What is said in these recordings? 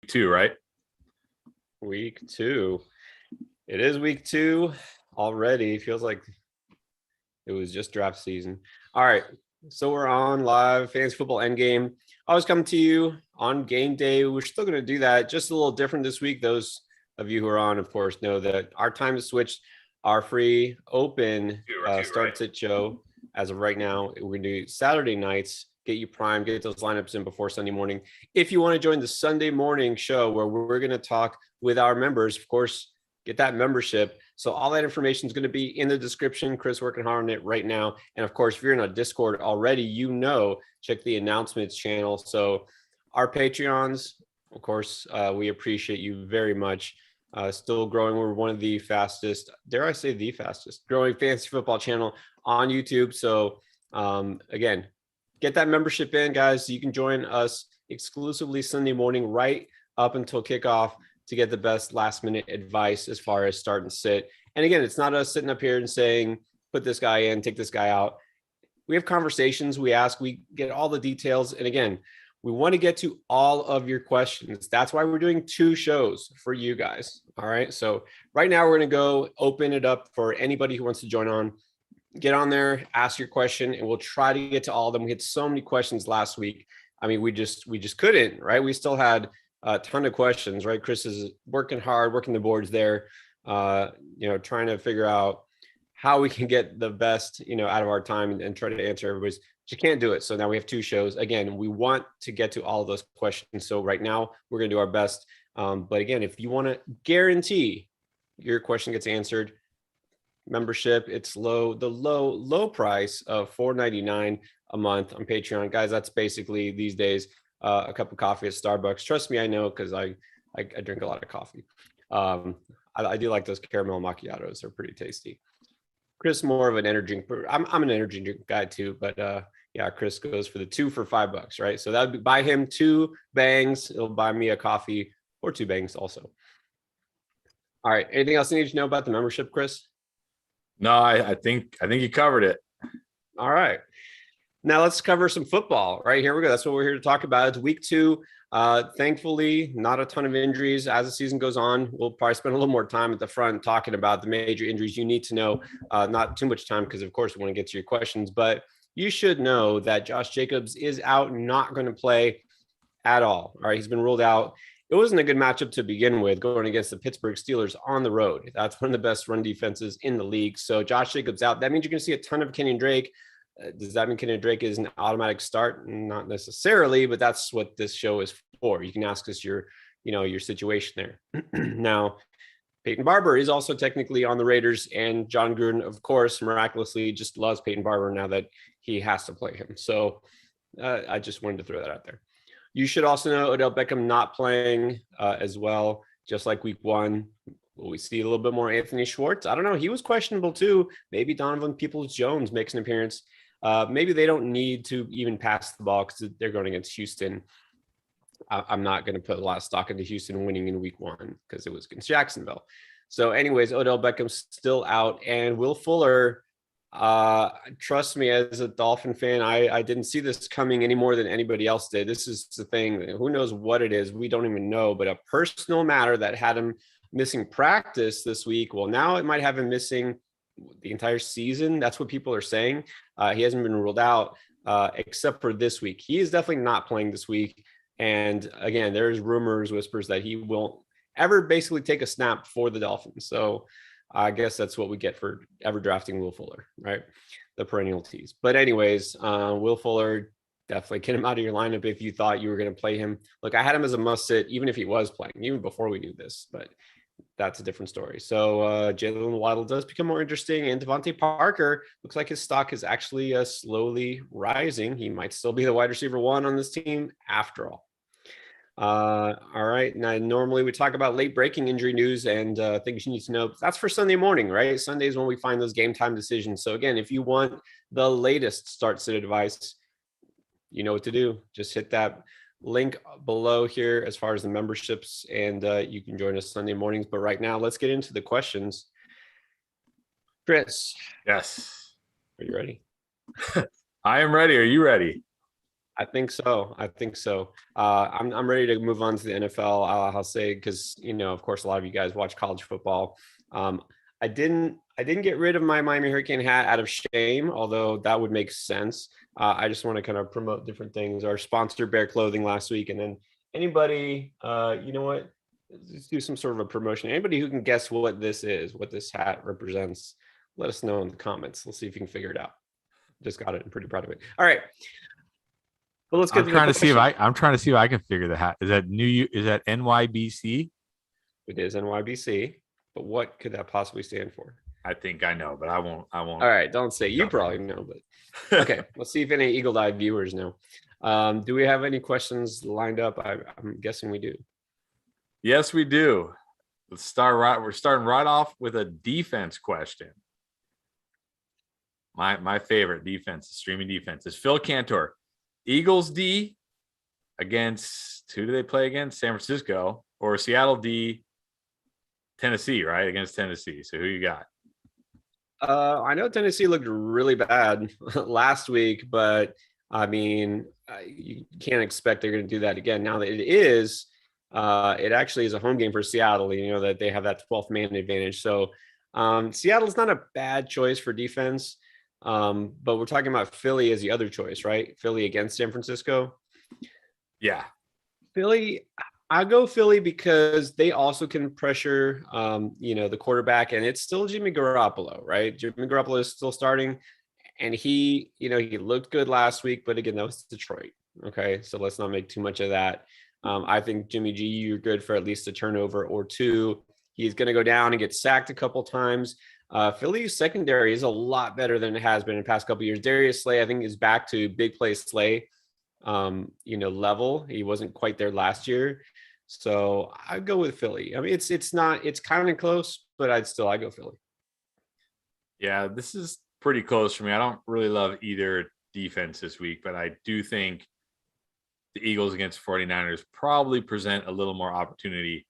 2, right? Week 2. It is week 2 already. Feels like it was just draft season. All right. So we're on live fantasy football endgame. Always come to you on game day. We're still going to do that. Just a little different this week. Those of you who are on, of course, know that our time is switched. Our free open start sit show as of right now. We're going to do Saturday nights. Get you primed, get those lineups in before Sunday morning. If you want to join the Sunday morning show where we're going to talk with our members, of course, get that membership. So all that information is going to be in the description. Chris working hard on it right now. And of course, if you're in a Discord already, check the announcements channel. So our Patreons, of course, we appreciate you very much. Still growing. We're one of the fastest, dare I say the fastest growing fantasy football channel on YouTube. So again, get that membership in, guys. So you can join us exclusively Sunday morning right up until kickoff to get the best last minute advice as far as start and sit. And again, it's not us sitting up here and saying, put this guy in, take this guy out. We have conversations, we ask, we get all the details. And again, we want to get to all of your questions. That's why we're doing 2 shows for you guys. All right. So right now we're going to go open it up for anybody who wants to join on. Get on there, ask your question, and we'll try to get to all of them. We had so many questions last week. I mean, we just couldn't, right? We still had a ton of questions, right? Chris is working hard, working the boards there, trying to figure out how we can get the best, out of our time and try to answer everybody's. But you can't do it. So now we have 2 shows. Again, we want to get to all of those questions. So right now we're going to do our best. But again, if you want to guarantee your question gets answered, membership, it's the low price of $4.99 a month on Patreon, guys. That's basically these days a cup of coffee at Starbucks. Trust me, I know, because I drink a lot of coffee. I do like those caramel macchiatos. They're pretty tasty. Chris more of an energy drink. I'm an energy drink guy too, but yeah, Chris goes for the 2 for $5, right? So that would buy him 2 bangs. It'll buy me a coffee or 2 bangs also. All right. Anything else you need to know about the membership, Chris? No, I think you covered it. All right. Now let's cover some football. Right, here we go. That's what we're here to talk about. It's week 2. Thankfully, not a ton of injuries as the season goes on. We'll probably spend a little more time at the front talking about the major injuries you need to know. Not too much time because, of course, we want to get to your questions. But you should know that Josh Jacobs is out, not going to play at all. All right, he's been ruled out. It wasn't a good matchup to begin with, going against the Pittsburgh Steelers on the road. That's one of the best run defenses in the league. So Josh Jacobs out. That means you're going to see a ton of Kenyon Drake. Does that mean Kenyon Drake is an automatic start? Not necessarily, but that's what this show is for. You can ask us your situation there. Now, Peyton Barber is also technically on the Raiders, and John Gruden, of course, miraculously just loves Peyton Barber now that he has to play him. So I just wanted to throw that out there. You should also know Odell Beckham not playing as well, just like week 1. Will we see a little bit more Anthony Schwartz? I don't know. He was questionable too. Maybe Donovan Peoples-Jones makes an appearance. Maybe they don't need to even pass the ball because they're going against Houston. I'm not going to put a lot of stock into Houston winning in week 1 because it was against Jacksonville. So anyways, Odell Beckham's still out. And Will Fuller, trust me, as a Dolphin fan, I didn't see this coming any more than anybody else did. This is the thing. Who knows what it is? We don't even know. But a personal matter that had him missing practice this week. Well, now it might have him missing the entire season. That's what people are saying. He hasn't been ruled out except for this week. He is definitely not playing this week. And again, there's whispers that he won't ever basically take a snap for the Dolphins. So I guess that's what we get for ever drafting Will Fuller, right? The perennial tease. But anyways, Will Fuller, definitely get him out of your lineup if you thought you were going to play him. Look, I had him as a must sit, even if he was playing, even before we knew this, but that's a different story. So Jalen Waddle does become more interesting, and Devonta Parker looks like his stock is actually slowly rising. He might still be the wide receiver 1 on this team after all. All right. Now, normally we talk about late breaking injury news and things you need to know. That's for Sunday morning, right? Sunday is when we find those game time decisions. So again, if you want the latest start sit advice, you know what to do. Just hit that link below here as far as the memberships, and you can join us Sunday mornings. But right now, let's get into the questions. Chris. Yes. Are you ready? I am ready. Are you ready? I think so. I'm ready to move on to the NFL. I'll say because of course, a lot of you guys watch college football. Um, I didn't get rid of my Miami Hurricane hat out of shame, although that would make sense. I just want to kind of promote different things. Our sponsor, Bear Clothing, last week, and then anybody, you know what? Let's do some sort of a promotion. Anybody who can guess what this is, what this hat represents, let us know in the comments. Let's see if you can figure it out. Just got it. I'm pretty proud of it. All right. Well, let's get to the question. I'm trying to see if I can figure the hat. Is that Is that NYBC? It is NYBC, but what could that possibly stand for? I think I know, but I won't. All right, don't say. You probably know, but okay. Let's see if any eagle-eyed viewers know. Do we have any questions lined up? I'm guessing we do. Yes, we do. Let's start right. We're starting right off with a defense question. My favorite defense, streaming defense, is Phil Cantor. Eagles D against, who do they play against? San Francisco, or Seattle D, Tennessee, right? Against Tennessee. So who you got? I know Tennessee looked really bad last week, but I mean, you can't expect they're going to do that again. Now that it actually is a home game for Seattle. That they have that 12th man advantage. So Seattle's not a bad choice for defense. But we're talking about Philly as the other choice, right? Philly against San Francisco. Yeah. Philly, I go Philly because they also can pressure, the quarterback, and it's still Jimmy Garoppolo, right? Jimmy Garoppolo is still starting, and he looked good last week, but again, that was Detroit. Okay. So let's not make too much of that. I think Jimmy G, you're good for at least a turnover or two. He's going to go down and get sacked a couple times. Philly's secondary is a lot better than it has been in the past couple of years. Darius Slay, I think, is back to big play Slay, level. He wasn't quite there last year. So I'd go with Philly. I mean, it's kind of close, but I go Philly. Yeah, this is pretty close for me. I don't really love either defense this week, but I do think the Eagles against 49ers probably present a little more opportunity.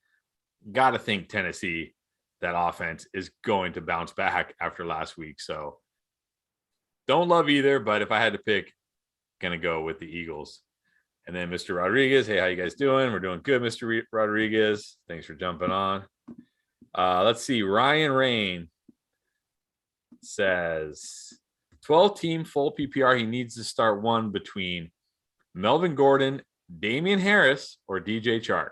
Got to think Tennessee, that offense is going to bounce back after last week. So don't love either, but if I had to pick, going to go with the Eagles. And then Mr. Rodriguez, hey, how you guys doing? We're doing good, Mr. Rodriguez. Thanks for jumping on. Let's see. Ryan Rain says 12-team full PPR. He needs to start one between Melvin Gordon, Damian Harris, or DJ Chark.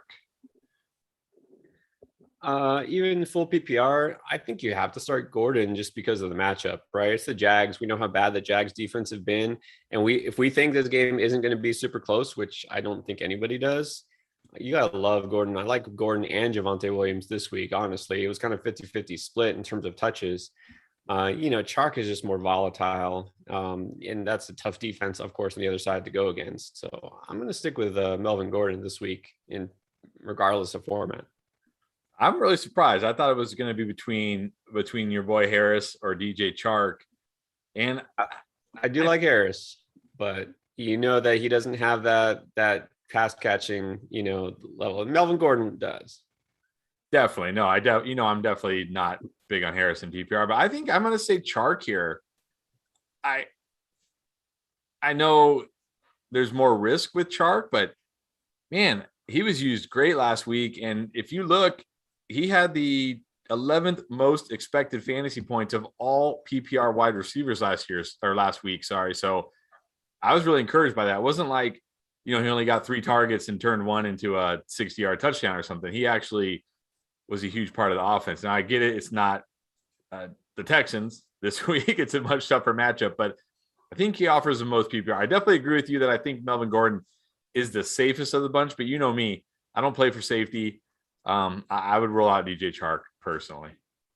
Even full PPR, I think you have to start Gordon just because of the matchup, right? It's the Jags. We know how bad the Jags defense have been. And if we think this game isn't going to be super close, which I don't think anybody does, you got to love Gordon. I like Gordon and Javonte Williams this week, honestly. It was kind of 50-50 split in terms of touches. Chark is just more volatile. And that's a tough defense, of course, on the other side to go against. So I'm going to stick with Melvin Gordon this week, regardless of format. I'm really surprised. I thought it was going to be between your boy Harris or DJ Chark. And I do like Harris, but that he doesn't have that pass catching, level. Melvin Gordon does. Definitely. No, I'm definitely not big on Harris and PPR, but I think I'm going to say Chark here. I know there's more risk with Chark, but man, he was used great last week. And if you look, he had the 11th most expected fantasy points of all PPR wide receivers last week. Sorry. So I was really encouraged by that. It wasn't like, he only got 3 targets and turned one into a 60-yard touchdown or something. He actually was a huge part of the offense. Now I get it. It's not the Texans this week. It's a much tougher matchup, but I think he offers the most PPR. I definitely agree with you that I think Melvin Gordon is the safest of the bunch, but you know me, I don't play for safety. I would roll out DJ Chark personally.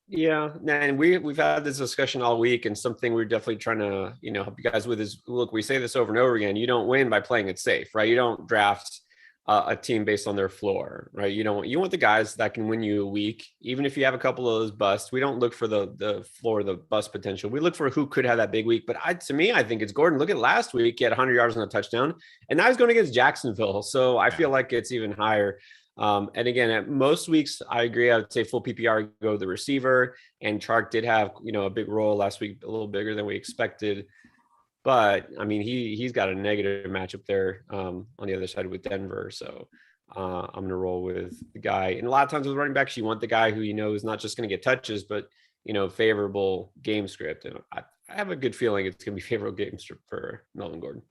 Yeah, and we've had this discussion all week, and something we're definitely trying to help you guys with is, look, we say this over and over again. You don't win by playing it safe, right? You don't draft a team based on their floor, right? You want the guys that can win you a week, even if you have a couple of those busts. We don't look for the floor, the bust potential. We look for who could have that big week. But to me, I think it's Gordon. Look at last week; he had 100 yards on a touchdown, and now he's going against Jacksonville. So I feel like it's even higher. And again, at most weeks, I agree. I would say full PPR, go the receiver, and Chark did have, a big role last week, a little bigger than we expected. But I mean, he's got a negative matchup there on the other side with Denver. So I'm going to roll with the guy. And a lot of times with running backs, you want the guy who is not just going to get touches, but favorable game script. And I have a good feeling it's going to be favorable game script for Melvin Gordon.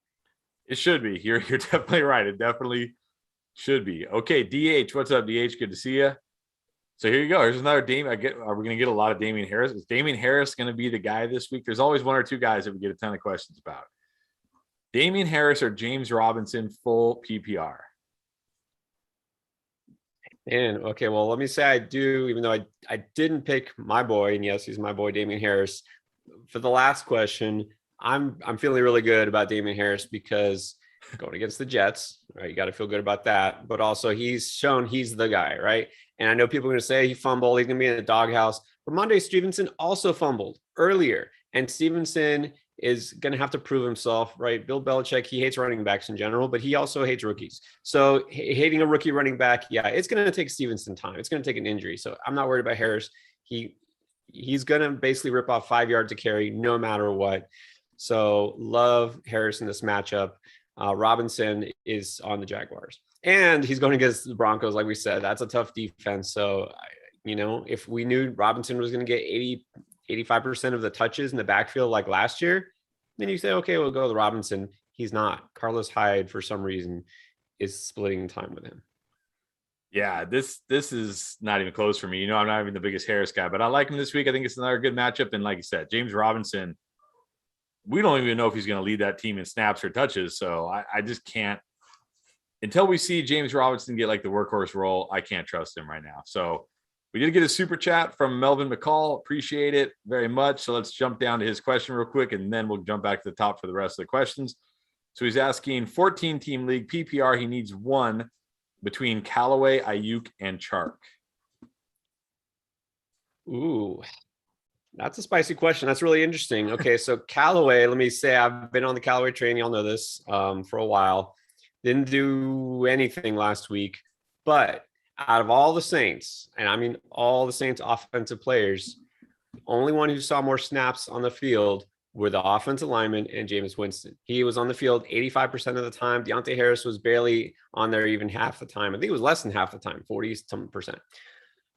It should be. You're definitely right. It definitely should be. Okay, DH, what's up, DH? Good to see you. So here you go. Here's another Damian. Are we going to get a lot of Damian Harris? Is Damian Harris going to be the guy this week? There's always one or two guys that we get a ton of questions about. Damian Harris or James Robinson full PPR? And okay, well, let me say I do, even though I didn't pick my boy, and yes, he's my boy, Damian Harris. For the last question, I'm feeling really good about Damian Harris because going against the Jets, right? You got to feel good about that. But also he's shown he's the guy, right? And I know people are going to say he fumbled. He's going to be in the doghouse. Ramondre Stevenson also fumbled earlier. And Stevenson is going to have to prove himself, right? Bill Belichick, he hates running backs in general, but he also hates rookies. So hating a rookie running back, yeah, it's going to take Stevenson time. It's going to take an injury. So I'm not worried about Harris. He's going to basically rip off 5 yards to carry no matter what. So love Harris in this matchup. Robinson is on the Jaguars. And he's going against the Broncos, like we said. That's a tough defense. So, if we knew Robinson was going to get 85% of the touches in the backfield like last year, then you say, okay, we'll go with Robinson. He's not. Carlos Hyde, for some reason, is splitting time with him. Yeah, this is not even close for me. I'm not even the biggest Harris guy, but I like him this week. I think it's another good matchup. And like you said, James Robinson, we don't even know if he's going to lead that team in snaps or touches. So I just can't. Until we see James Robinson get like the workhorse role, I can't trust him right now. So we did get a super chat from Melvin McCall. Appreciate it very much. So let's jump down to his question real quick, and then we'll jump back to the top for the rest of the questions. So he's asking 14-team league PPR. He needs one between Callaway, Ayuk, and Chark. Ooh, that's a spicy question. That's really interesting. Okay, so Callaway, let me say I've been on the Callaway train. Y'all know this for a while. Didn't do anything last week, but out of all the Saints, and I mean all the Saints offensive players, the only one who saw more snaps on the field were the offensive lineman and Jameis Winston. He was on the field 85% of the time. Deontay Harris was barely on there even half the time. I think it was less than half the time, 40%.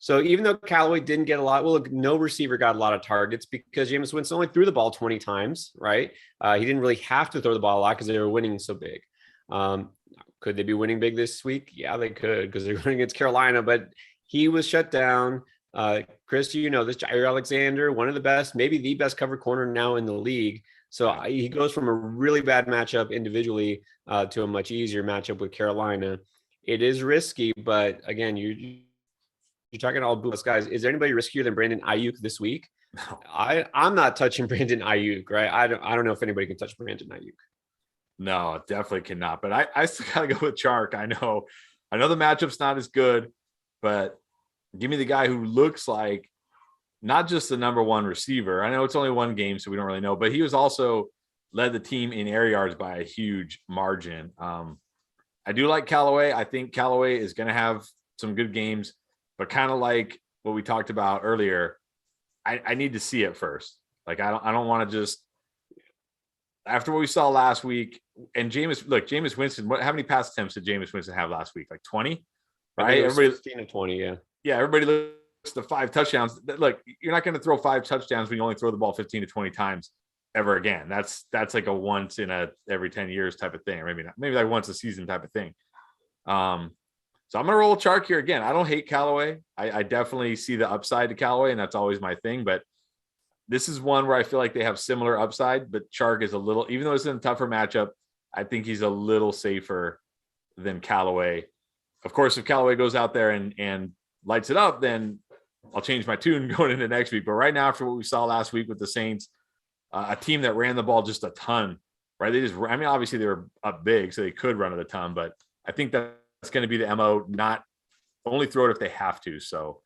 So even though Callaway didn't get a lot, well, no receiver got a lot of targets because Jameis Winston only threw the ball 20 times, right? He didn't really have to throw the ball a lot because they were winning so big. Could they be winning big this week? Yeah, they could because they're going against Carolina, but he was shut down. Chris, this Jair Alexander, one of the best, maybe the best cover corner now in the league. So he goes from a really bad matchup individually to a much easier matchup with Carolina. It is risky, but again, you're talking all Boots guys. Is there anybody riskier than Brandon Ayuk this week? No. I'm not touching Brandon Ayuk, right? I don't know if anybody can touch Brandon Ayuk. No, definitely cannot. But I still gotta go with Chark. I know the matchup's not as good, but give me the guy who looks like not just the number one receiver. I know it's only one game, so we don't really know, but he was also led the team in air yards by a huge margin. I do like Callaway. I think Callaway is going to have some good games, but kind of like what we talked about earlier, I need to see it first. Like I don't want to just after what we saw last week. And Jameis Winston. How many pass attempts did Jameis Winston have last week? Like 20, right? Everybody 15 and 20, yeah. Yeah, everybody looks at the 5 touchdowns. Look, you're not going to throw 5 touchdowns when you only throw the ball 15 to 20 times ever again. That's like a once in every 10 years type of thing, or maybe like once a season type of thing. So I'm gonna roll Chark here again. I don't hate Callaway. I definitely see the upside to Callaway, and that's always my thing. But this is one where I feel like they have similar upside, but Chark is a little, even though it's in a tougher matchup, I think he's a little safer than Callaway. Of course, if Callaway goes out there and lights it up, then I'll change my tune going into next week. But right now, after what we saw last week with the Saints, a team that ran the ball just a ton, right? Obviously they were up big, so they could run it a ton, but I think that's going to be the MO, not only throw it if they have to. So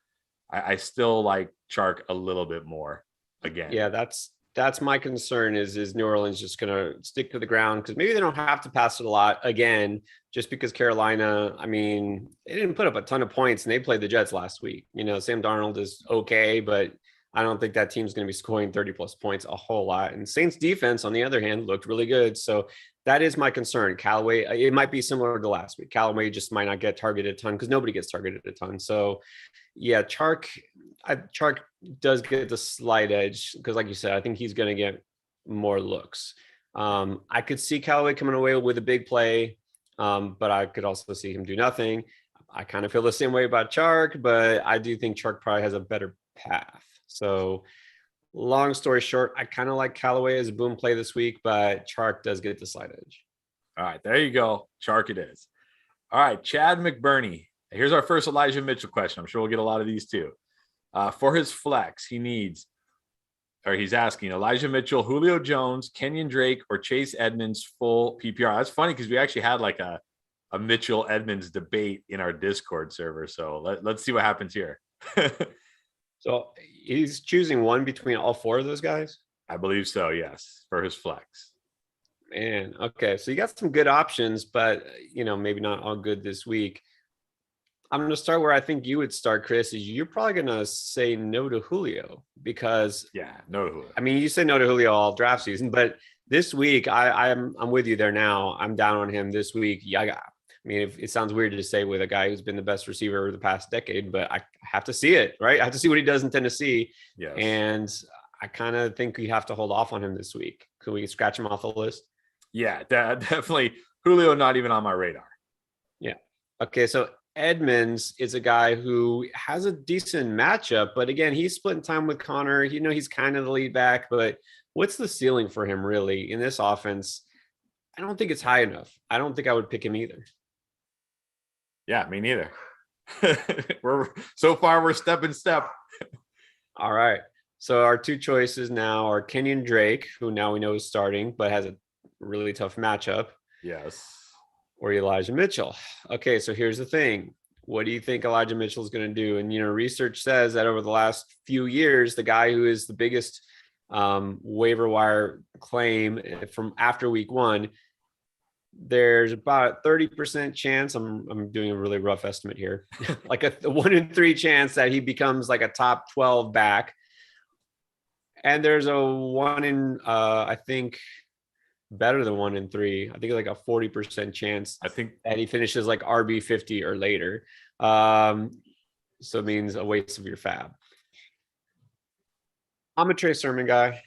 I still like Chark a little bit more again. Yeah, that's my concern is New Orleans just going to stick to the ground because maybe they don't have to pass it a lot again, just because Carolina, they didn't put up a ton of points and they played the Jets last week. Sam Darnold is okay, but I don't think that team's going to be scoring 30 plus points a whole lot. And Saints defense, on the other hand, looked really good. So that is my concern. Callaway, it might be similar to last week. Callaway just might not get targeted a ton because nobody gets targeted a ton. So yeah, Chark does get the slight edge because, like you said, I think he's going to get more looks. I could see Callaway coming away with a big play, but I could also see him do nothing. I kind of feel the same way about Chark, but I do think Chark probably has a better path. So long story short, I kind of like Callaway as a boom play this week, but Chark does get the slight edge. All right, there you go. Chark it is. All right, Chad McBurney. Here's our first Elijah Mitchell question. I'm sure we'll get a lot of these too. For his flex, he's asking Elijah Mitchell, Julio Jones, Kenyon Drake, or Chase Edmonds full PPR. That's funny because we actually had like a Mitchell Edmonds debate in our Discord server. So let's see what happens here. So he's choosing one between all four of those guys? I believe so, yes, for his flex. Man, okay. So you got some good options, but, maybe not all good this week. I'm going to start where I think you would start, Chris, is you're probably going to say no to Julio because no to Julio. I mean, you say no to Julio all draft season, but this week I'm with you there now. I'm down on him this week. I mean, it sounds weird to say with a guy who's been the best receiver over the past decade, but I have to see it, right? I have to see what he does in Tennessee. Yes. And I kind of think we have to hold off on him this week. Could we scratch him off the list? Yeah, definitely. Julio, not even on my radar. Yeah. Okay. So Edmonds is a guy who has a decent matchup, but again, he's splitting time with Connor. He's kind of the lead back, but what's the ceiling for him really in this offense? I don't think it's high enough. I don't think I would pick him either. Yeah, me neither. We're step in step. All right. So our two choices now are Kenyon Drake, who now we know is starting, but has a really tough matchup. Yes. Or Elijah Mitchell. Okay, so here's the thing. What do you think Elijah Mitchell is going to do? And, research says that over the last few years, the guy who is the biggest waiver wire claim from after week one, there's about a 30% chance, I'm doing a really rough estimate here, like a 1 in 3 chance that he becomes like a top 12 back. And there's a 1 in, I think, better than 1 in 3. I think like a 40% chance that he finishes like RB 50 or later. So it means a waste of your fab. I'm a Trey Sermon guy.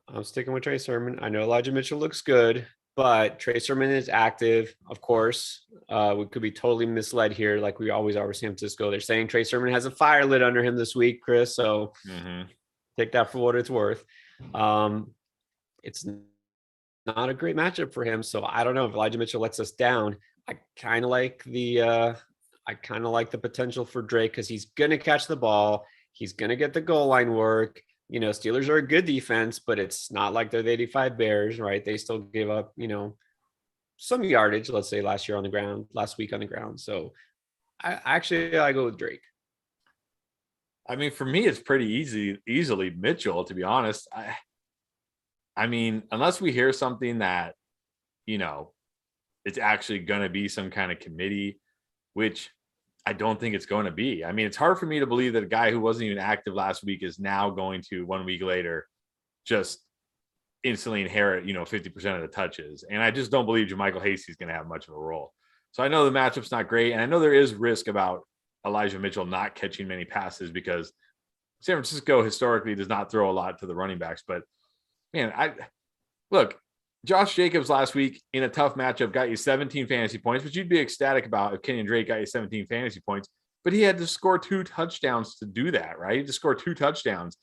I'm sticking with Trey Sermon. I know Elijah Mitchell looks good, but Trey Sermon is active, of course. We could be totally misled here, like we always are with San Francisco. They're saying Trey Sermon has a fire lit under him this week, Chris. So take that for what it's worth. It's not a great matchup for him. So I don't know if Elijah Mitchell lets us down. I kind of like the potential for Drake because he's going to catch the ball. He's going to get the goal line work. Steelers are a good defense, but it's not like they're the 85 Bears, right? They still give up, some yardage, let's say last week on the ground. So I go with Drake. I mean, for me, it's pretty easily Mitchell, to be honest. I mean, unless we hear something that, it's actually going to be some kind of committee, which I don't think it's going to be. I mean, it's hard for me to believe that a guy who wasn't even active last week is now going to 1 week later just instantly inherit, 50% of the touches. And I just don't believe JaMychal Hasty is going to have much of a role. So I know the matchup's not great. And I know there is risk about Elijah Mitchell not catching many passes because San Francisco historically does not throw a lot to the running backs. But man, Josh Jacobs last week in a tough matchup got you 17 fantasy points, which you'd be ecstatic about if Kenyon Drake got you 17 fantasy points, but he had to score 2 touchdowns to do that, right? He had to score 2 touchdowns.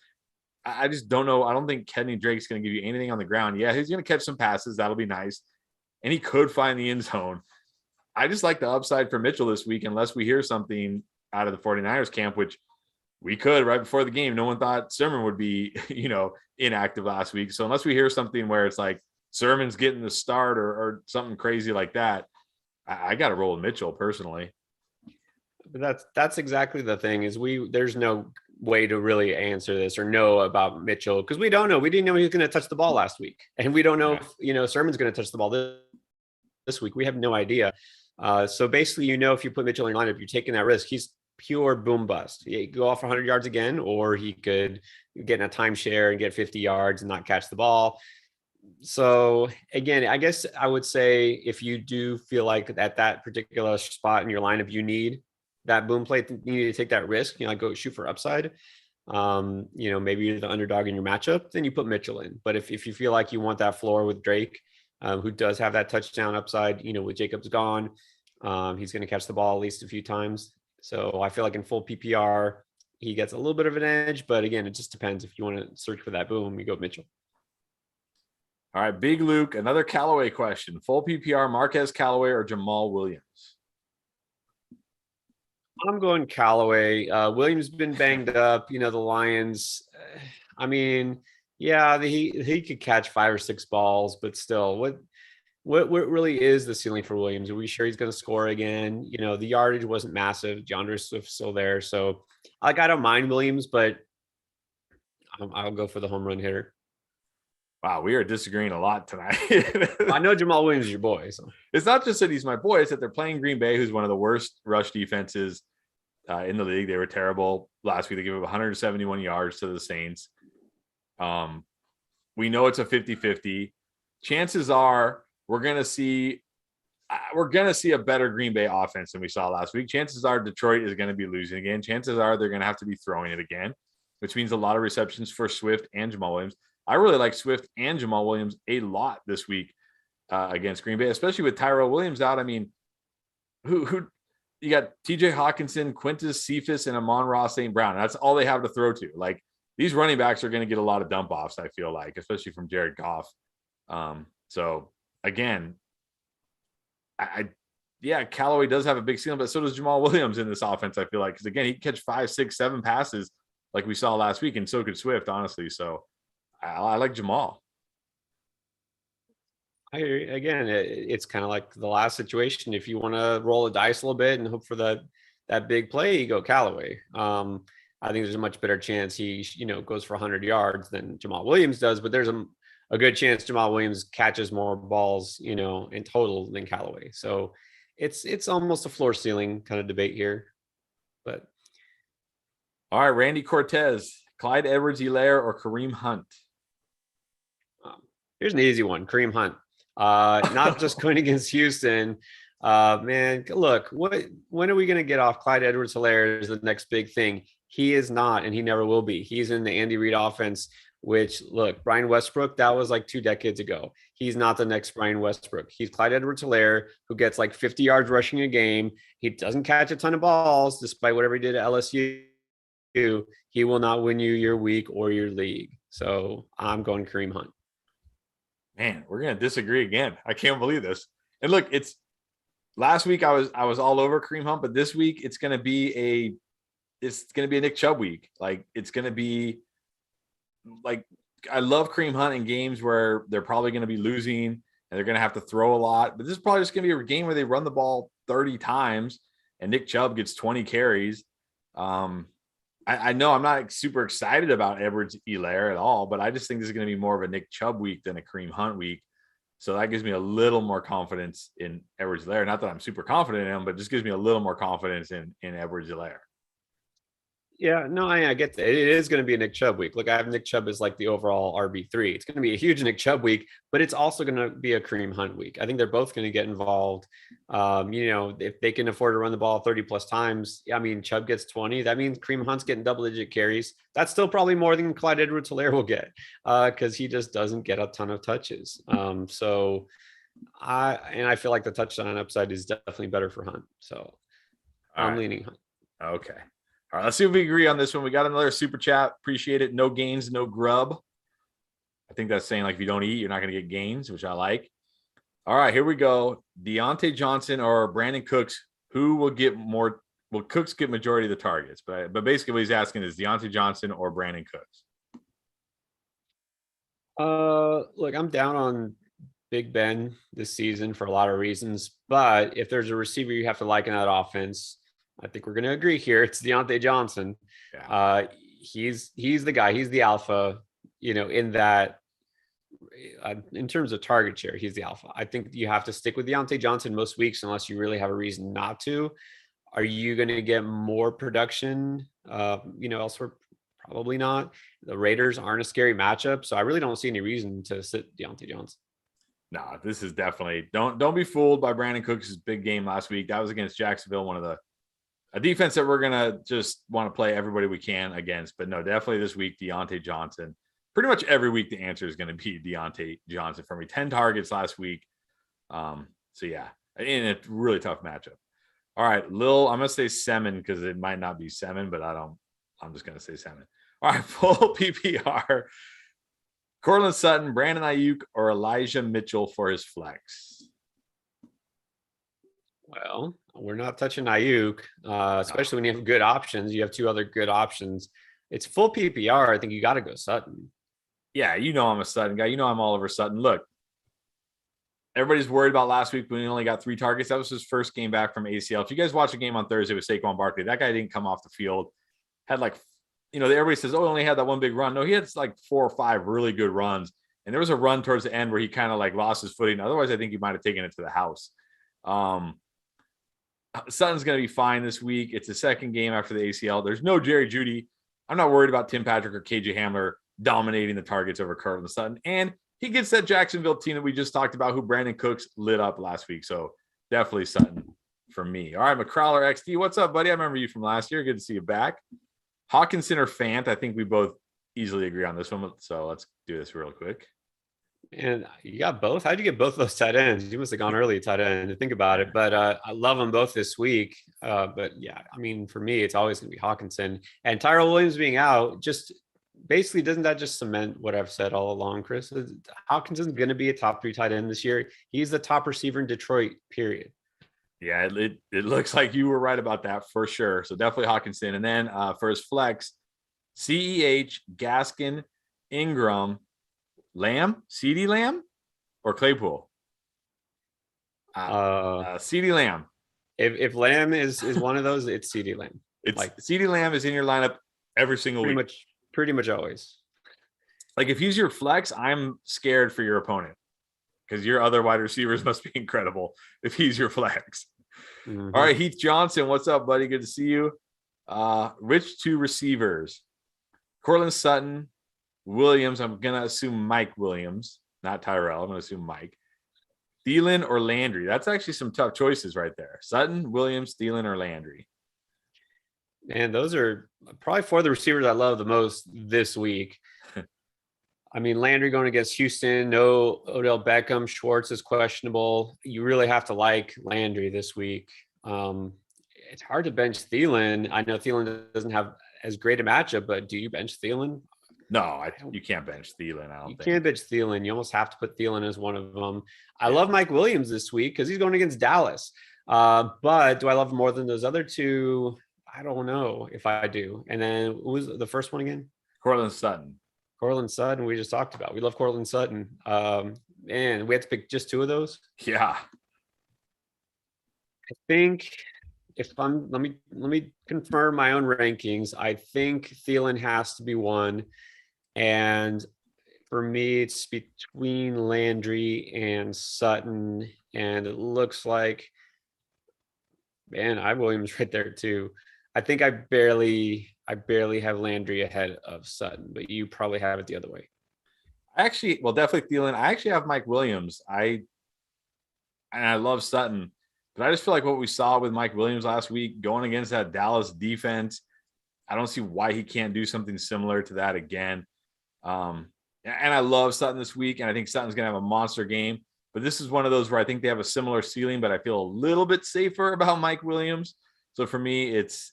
I just don't know. I don't think Kenyon Drake's going to give you anything on the ground. Yeah, he's going to catch some passes. That'll be nice. And he could find the end zone. I just like the upside for Mitchell this week, unless we hear something out of the 49ers camp, which we could right before the game. No one thought Sermon would be, inactive last week. So unless we hear something where it's like Sermon's getting the start or something crazy like that, I got to roll with Mitchell personally. But that's exactly the thing is there's no way to really answer this or know about Mitchell because we don't know. We didn't know he was going to touch the ball last week, and we don't know if Sermon's going to touch the ball this week. We have no idea. So basically, if you put Mitchell in your lineup, you're taking that risk. He's pure boom bust. He could go off 100 yards again, or he could get in a timeshare and get 50 yards and not catch the ball. So again, I guess I would say if you do feel like at that particular spot in your lineup, you need that boom play, you need to take that risk, like go shoot for upside. Maybe you're the underdog in your matchup, then you put Mitchell in. But if you feel like you want that floor with Drake, who does have that touchdown upside, with Jacobs gone, he's going to catch the ball at least a few times. So I feel like in full PPR, he gets a little bit of an edge. But again, it just depends. If you want to search for that boom, you go Mitchell. All right, Big Luke, another Callaway question. Full PPR, Marquez, Callaway, or Jamal Williams? I'm going Callaway. Williams been banged up. The Lions. He could catch 5 or 6 balls, but still, what really is the ceiling for Williams? Are we sure he's going to score again? The yardage wasn't massive. DeAndre Swift's still there, so I don't mind Williams, but I'll go for the home run hitter. Wow, we are disagreeing a lot tonight. I know Jamal Williams is your boy. So. It's not just that he's my boy, it's that they're playing Green Bay, who's one of the worst rush defenses in the league. They were terrible last week. They gave up 171 yards to the Saints. We know it's a 50-50. Chances are we're going to see a better Green Bay offense than we saw last week. Chances are Detroit is going to be losing again. Chances are they're going to have to be throwing it again, which means a lot of receptions for Swift and Jamal Williams. I really like Swift and Jamal Williams a lot this week against Green Bay, especially with Tyrell Williams out. I mean, who you got? TJ Hawkinson, Quintus Cephas, and Amon-Ra St. Brown. That's all they have to throw to. Like, these running backs are going to get a lot of dump offs, I feel like, especially from Jared Goff. So again, Callaway does have a big ceiling, but so does Jamal Williams in this offense, I feel like, because again, he can catch 5, 6, 7 passes like we saw last week, and so could Swift, honestly. So I like Jamal. It's kind of like the last situation. If you want to roll the dice a little bit and hope for that big play, you go Callaway. I think there's a much better chance he goes for 100 yards than Jamal Williams does, but there's a good chance Jamal Williams catches more balls, in total than Callaway. So it's almost a floor ceiling kind of debate here. But all right, Randy Cortez, Clyde Edwards-Helaire, or Kareem Hunt? Here's an easy one. Kareem Hunt. Not just going against Houston. Man, look, when are we going to get off Clyde Edwards-Helaire is the next big thing? He is not, and he never will be. He's in the Andy Reid offense, which, look, Brian Westbrook, that was like 2 decades ago. He's not the next Brian Westbrook. He's Clyde Edwards-Helaire, who gets like 50 yards rushing a game. He doesn't catch a ton of balls, despite whatever he did at LSU. He will not win you your week or your league. So I'm going Kareem Hunt. Man, we're going to disagree again. I can't believe this. And look, it's last week I was all over Kareem Hunt, but this week it's going to be a Nick Chubb week. Like, it's going to be like, I love Kareem Hunt in games where they're probably going to be losing and they're going to have to throw a lot, but this is probably just going to be a game where they run the ball 30 times and Nick Chubb gets 20 carries. I know I'm not super excited about Edwards-Helaire at all, but I just think this is going to be more of a Nick Chubb week than a Kareem Hunt week. So that gives me a little more confidence in Edwards-Helaire. Not that I'm super confident in him, but just gives me a little more confidence in Edwards-Helaire. Yeah, no, I get that. It is going to be a Nick Chubb week. Look, I have Nick Chubb as like the overall RB3. It's going to be a huge Nick Chubb week, but it's also going to be a Kareem Hunt week. I think they're both going to get involved. If they can afford to run the ball 30 plus times, Chubb gets 20. That means Kareem Hunt's getting double-digit carries. That's still probably more than Clyde Edwards-Helaire will get because he just doesn't get a ton of touches. So I feel like the touchdown upside is definitely better for Hunt. So I'm leaning Hunt. Okay. All right, let's see if we agree on this one. We got another super chat. Appreciate it. No gains, no grub. I think that's saying, like, if you don't eat, you're not going to get gains, which I like. All right, here we go. Deontay Johnson or Brandon Cooks, who will get more? Will Cooks get majority of the targets? But basically what he's asking is Deontay Johnson or Brandon Cooks. Look, I'm down on Big Ben this season for a lot of reasons. But if there's a receiver you have to like in that offense, I think we're going to agree here. It's Deontay Johnson. Yeah. He's the guy. He's the alpha, in that in terms of target share, he's the alpha. I think you have to stick with Deontay Johnson most weeks unless you really have a reason not to. Are you going to get more production, elsewhere? Probably not. The Raiders aren't a scary matchup, so I really don't see any reason to sit Deontay Johnson. No, this is definitely don't be fooled by Brandon Cooks' big game last week. That was against Jacksonville, one of a defense that we're gonna just want to play everybody we can against. But no, definitely this week, Deontay Johnson. Pretty much every week the answer is going to be Deontay Johnson for me. 10 targets last week. So yeah, and a really tough matchup. All right, Lil, I'm gonna say Semin because it might not be Semin, but I'm just gonna say Semin. All right, full PPR. Cortland Sutton, Brandon Ayuk, or Elijah Mitchell for his flex. Well, we're not touching Ayuk, especially when you have good options. You have two other good options. It's full PPR. I think you got to go Sutton. Yeah, I'm a Sutton guy. I'm all over Sutton. Look, everybody's worried about last week when he only got 3 targets. That was his first game back from ACL. If you guys watch a game on Thursday with Saquon Barkley, that guy didn't come off the field. Had everybody says, oh, he only had that one big run. No, he had like 4 or 5 really good runs. And there was a run towards the end where he kind of like lost his footing. Otherwise, I think he might have taken it to the house. Sutton's going to be fine this week. It's the second game after the ACL. There's no Jerry Jeudy. I'm not worried about Tim Patrick or KJ Hamler dominating the targets over Cortland Sutton. And he gets that Jacksonville team that we just talked about, who Brandon Cooks lit up last week. So definitely Sutton for me. All right, McCrawler XD. What's up, buddy? I remember you from last year. Good to see you back. Hawkinson or Fant? I think we both easily agree on this one. So let's do this real quick. And you got both. How'd you get both those tight ends? You must have gone early tight end to think about it. But I love them both this week. But yeah, I mean, for me, it's always going to be Hawkinson. And Tyrell Williams being out, just basically, doesn't that just cement what I've said all along, Chris? Hawkinson's going to be a top 3 tight end this year. He's the top receiver in Detroit, period. Yeah, it looks like you were right about that for sure. So definitely Hawkinson. And then for his flex, CEH, Gaskin, Ingram, Lamb, CeeDee Lamb, or Claypool? CeeDee Lamb. If Lamb is one of those, it's CeeDee Lamb. It's like CeeDee Lamb is in your lineup every single week. Pretty much always. Like if he's your flex, I'm scared for your opponent because your other wide receivers must be incredible if he's your flex. Mm-hmm. All right, Heath Johnson, what's up, buddy? Good to see you. Rich 2 receivers. Cortland Sutton, Williams. I'm going to assume Mike Williams, not Tyrell. I'm going to assume Mike. Thielen or Landry. That's actually some tough choices right there. Sutton, Williams, Thielen, or Landry. And those are probably 4 of the receivers I love the most this week. I mean, Landry going against Houston, no Odell Beckham. Schwartz is questionable. You really have to like Landry this week. It's hard to bench Thielen. I know Thielen doesn't have as great a matchup, but do you bench Thielen? No, you can't bench Thielen. You can't bench Thielen. You almost have to put Thielen as one of them. I love Mike Williams this week because he's going against Dallas. But do I love him more than those other 2? I don't know if I do. And then who was the first one again? Cortland Sutton. Cortland Sutton, we just talked about. We love Cortland Sutton. And we have to pick just 2 of those. Yeah. I think let me confirm my own rankings. I think Thielen has to be 1. And for me, it's between Landry and Sutton. And it looks like, man, I have Williams right there too. I think I barely have Landry ahead of Sutton, but you probably have it the other way. Definitely Thielen. I actually have Mike Williams. I love Sutton, but I just feel like what we saw with Mike Williams last week going against that Dallas defense, I don't see why he can't do something similar to that again. And I love Sutton this week, and I think Sutton's going to have a monster game. But this is one of those where I think they have a similar ceiling, but I feel a little bit safer about Mike Williams. So for me, it's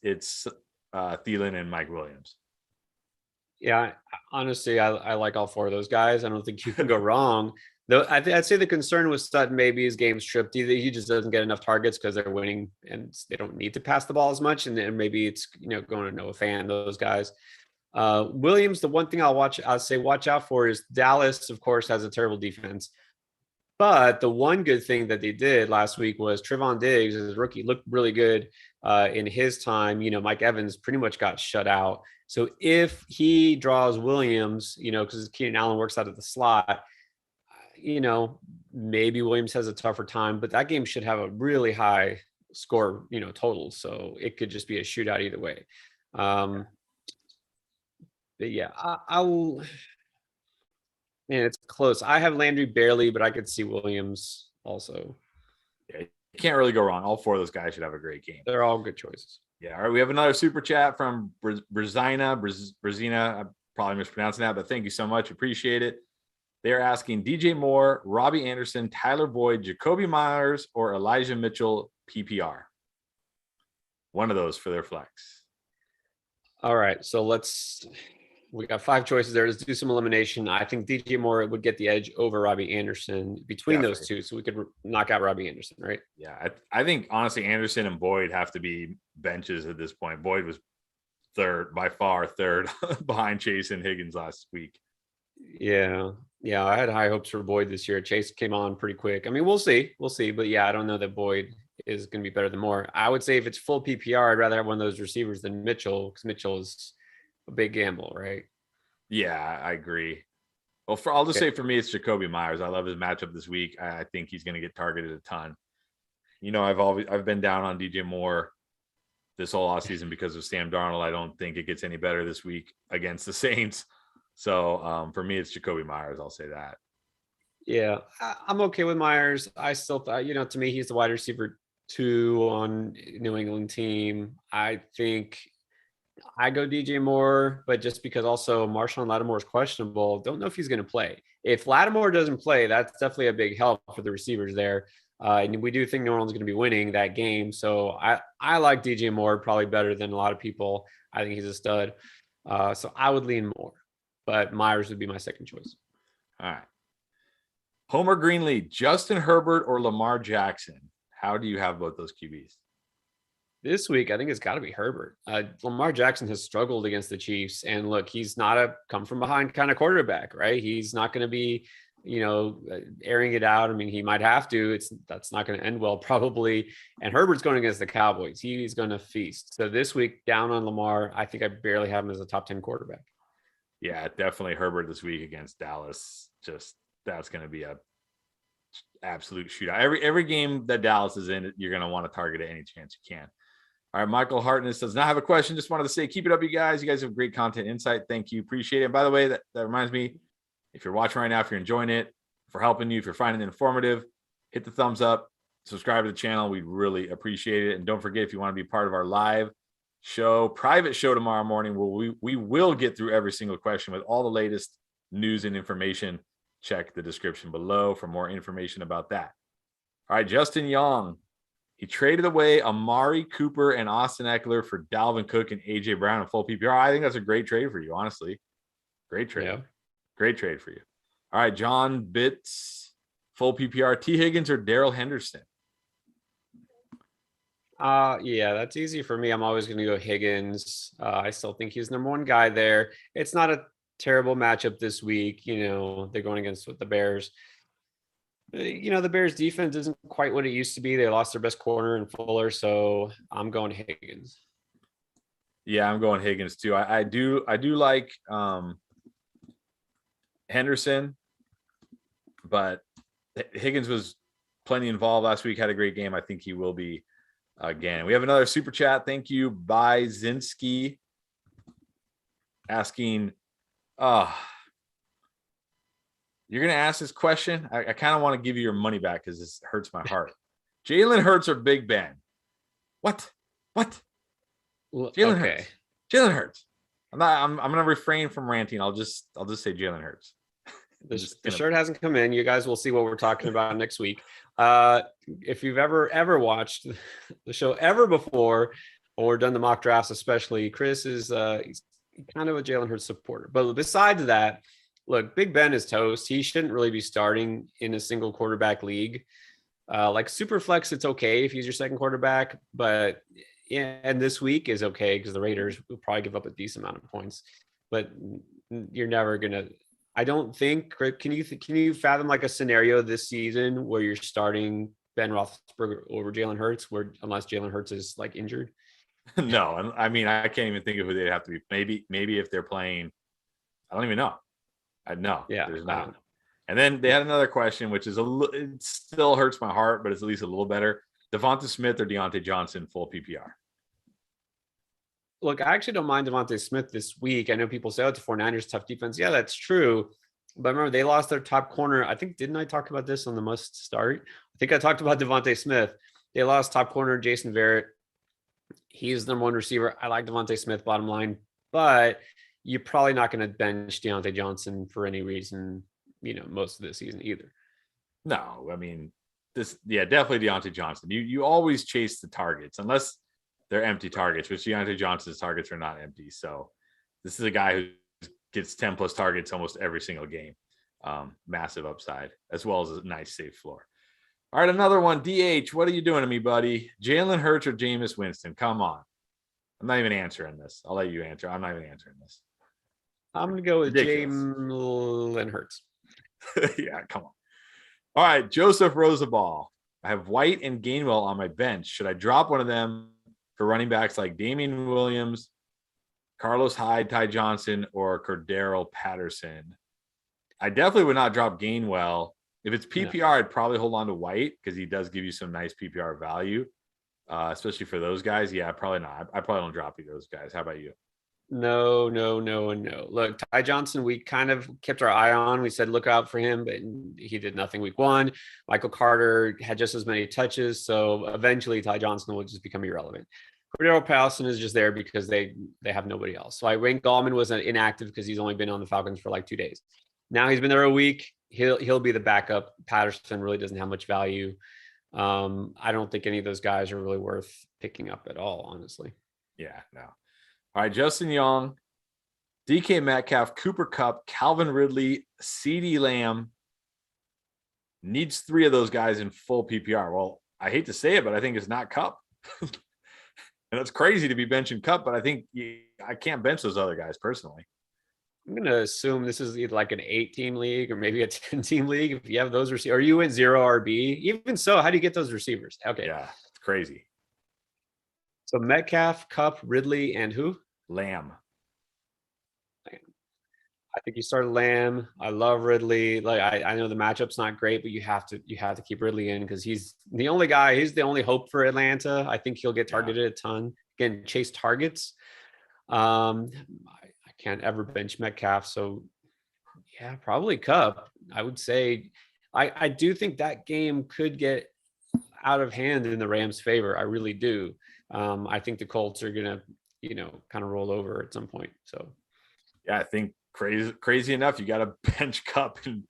Thielen and Mike Williams. Yeah, honestly, I like all 4 of those guys. I don't think you can go wrong. Though I'd say the concern with Sutton maybe is game stripped. Either he just doesn't get enough targets because they're winning and they don't need to pass the ball as much, and then maybe it's going to Noah Fant, those guys. Williams, the one thing I'll say watch out for is Dallas, of course, has a terrible defense. But the one good thing that they did last week was Trevon Diggs, as a rookie, looked really good in his time. Mike Evans pretty much got shut out. So if he draws Williams, because Keenan Allen works out of the slot, maybe Williams has a tougher time. But that game should have a really high score, totals. So it could just be a shootout either way. But yeah, I'll. Man, it's close. I have Landry barely, but I could see Williams also. Yeah, you can't really go wrong. All four of those guys should have a great game. They're all good choices. Yeah. All right. We have another super chat from Brazina. I'm probably mispronouncing that, but thank you so much. Appreciate it. They're asking DJ Moore, Robbie Anderson, Tyler Boyd, Jacoby Myers, or Elijah Mitchell PPR. One of those for their flex. All right. So we got 5 choices there. Let's do some elimination. I think DJ Moore would get the edge over Robbie Anderson between those two. So we could knock out Robbie Anderson, right? Yeah. I think honestly, Anderson and Boyd have to be benches at this point. Boyd was by far third behind Chase and Higgins last week. Yeah. I had high hopes for Boyd this year. Chase came on pretty quick. I mean, we'll see. But yeah, I don't know that Boyd is going to be better than Moore. I would say if it's full PPR, I'd rather have one of those receivers than Mitchell, because Mitchell is a big gamble, right? Yeah, I agree. Well, I'll just say for me, it's Jacoby Myers. I love his matchup this week. I think he's going to get targeted a ton. I've been down on DJ Moore this whole offseason because of Sam Darnold. I don't think it gets any better this week against the Saints. So for me, it's Jacoby Myers. I'll say that. Yeah, I'm okay with Myers. I still thought, to me, he's the wide receiver 2 on New England team. I think I go DJ Moore, but just because also Marshawn Lattimore is questionable, don't know if he's going to play. If Lattimore doesn't play, that's definitely a big help for the receivers there. And we do think New Orleans is going to be winning that game. So I like DJ Moore probably better than a lot of people. I think he's a stud. So I would lean Moore, but Myers would be my second choice. All right. Homer Greenlee, Justin Herbert, or Lamar Jackson? How do you have both those QBs? This week, I think it's got to be Herbert. Lamar Jackson has struggled against the Chiefs. And look, he's not a come from behind kind of quarterback, right? He's not going to be, airing it out. I mean, he might have to. That's not going to end well, probably. And Herbert's going against the Cowboys. He's going to feast. So this week, down on Lamar, I think I barely have him as a top 10 quarterback. Yeah, definitely Herbert this week against Dallas. That's going to be a absolute shootout. Every game that Dallas is in, you're going to want to target at any chance you can. All right, Michael Hartness does not have a question. Just wanted to say, keep it up, you guys. You guys have great content insight. Thank you. Appreciate it. And by the way, that reminds me, if you're watching right now, if you're enjoying it, if we're helping you, if you're finding it informative, hit the thumbs up, subscribe to the channel. We'd really appreciate it. And don't forget, if you want to be part of our live show, private show tomorrow morning, where we will get through every single question with all the latest news and information. Check the description below for more information about that. All right, Justin Young. He traded away Amari Cooper and Austin Eckler for Dalvin Cook and AJ Brown in full PPR. I think that's a great trade for you, honestly. Great trade. Yeah. Great trade for you. All right, John Bitts, full PPR, T. Higgins or Daryl Henderson? Yeah, that's easy for me. I'm always going to go Higgins. I still think he's the number 1 guy there. It's not a terrible matchup this week. They're going against the Bears. The Bears defense isn't quite what it used to be. They lost their best corner in Fuller, so I'm going Higgins. Yeah, I'm going Higgins too. I do like Henderson, but Higgins was plenty involved last week, had a great game. I think he will be again. We have another super chat. Thank you, Byzinski, asking, you're going to ask this question? I kind of want to give you your money back because this hurts my heart. Jalen Hurts or Big Ben? What? Jalen Hurts. Jalen Hurts. I'm going to refrain from ranting. I'll just say Jalen Hurts. The shirt hasn't come in. You guys will see what we're talking about next week. If you've ever watched the show ever before or done the mock drafts, especially, Chris is he's kind of a Jalen Hurts supporter. But besides that, look, Big Ben is toast. He shouldn't really be starting in a single quarterback league. Like Superflex, it's okay if he's your second quarterback, but yeah, and this week is okay because the Raiders will probably give up a decent amount of points. But you're never gonna. I don't think. Can you fathom like a scenario this season where you're starting Ben Roethlisberger over Jalen Hurts, unless Jalen Hurts is like injured? No, I mean I can't even think of who they'd have to be. Maybe if they're playing, I don't even know. There's not. And then they had another question, which is it still hurts my heart, but it's at least a little better. Devonta Smith or Deontay Johnson, full PPR. Look, I actually don't mind Devonta Smith this week. I know people say, oh, it's 49ers, tough defense. Yeah, that's true. But remember, they lost their top corner. I think, didn't I talk about this on the must start? I think I talked about Devonta Smith. They lost top corner Jason Verrett. He's the number one receiver. I like Devonta Smith, bottom line. But you're probably not going to bench Deontay Johnson for any reason, most of the season either. No, I mean, definitely Deontay Johnson. You always chase the targets unless they're empty targets, which Deontay Johnson's targets are not empty. So this is a guy who gets 10 plus targets almost every single game. Massive upside, as well as a nice safe floor. All right, another one. DH, what are you doing to me, buddy? Jalen Hurts or Jameis Winston? Come on. I'm not even answering this. I'll let you answer. I'm not even answering this. I'm going to go with Jalen Hurts. Yeah, come on. All right, Joseph Rosaball. I have White and Gainwell on my bench. Should I drop one of them for running backs like Damian Williams, Carlos Hyde, Ty Johnson, or Cordero Patterson? I definitely would not drop Gainwell. If it's PPR, I'd probably hold on to White because he does give you some nice PPR value, especially for those guys. Yeah, probably not. I probably don't drop either of those guys. How about you? No, and no. Look, Ty Johnson, we kind of kept our eye on. We said, look out for him, but he did nothing week one. Michael Carter had just as many touches. So eventually Ty Johnson will just become irrelevant. Cordero Patterson is just there because they have nobody else. So Wayne Gallman was inactive because he's only been on the Falcons for like 2 days. Now he's been there a week. He'll be the backup. Patterson really doesn't have much value. I don't think any of those guys are really worth picking up at all, honestly. Yeah, no. All right, Justin Young, DK Metcalf, Cooper Kupp, Calvin Ridley, CeeDee Lamb. Needs 3 of those guys in full PPR. Well, I hate to say it, but I think it's not Kupp. And it's crazy to be benching Kupp, but I think I can't bench those other guys personally. I'm going to assume this is either like an 8-team league or maybe a 10-team league. If you have those receivers, or you went 0 RB. Even so, how do you get those receivers? Okay. Yeah, it's crazy. So Metcalf, Kupp, Ridley, and who? Lamb. I think you start Lamb. I love Ridley. Like I know the matchup's not great, but you have to keep Ridley in because he's the only guy. He's the only hope for Atlanta. I think he'll get targeted a ton. Again, chase targets. I can't ever bench Metcalf, so yeah, probably Kupp. I would say I do think that game could get out of hand in the Rams' favor. I really do. I think the Colts are gonna, kind of roll over at some point. So yeah, I think crazy enough, you got to bench Kupp, and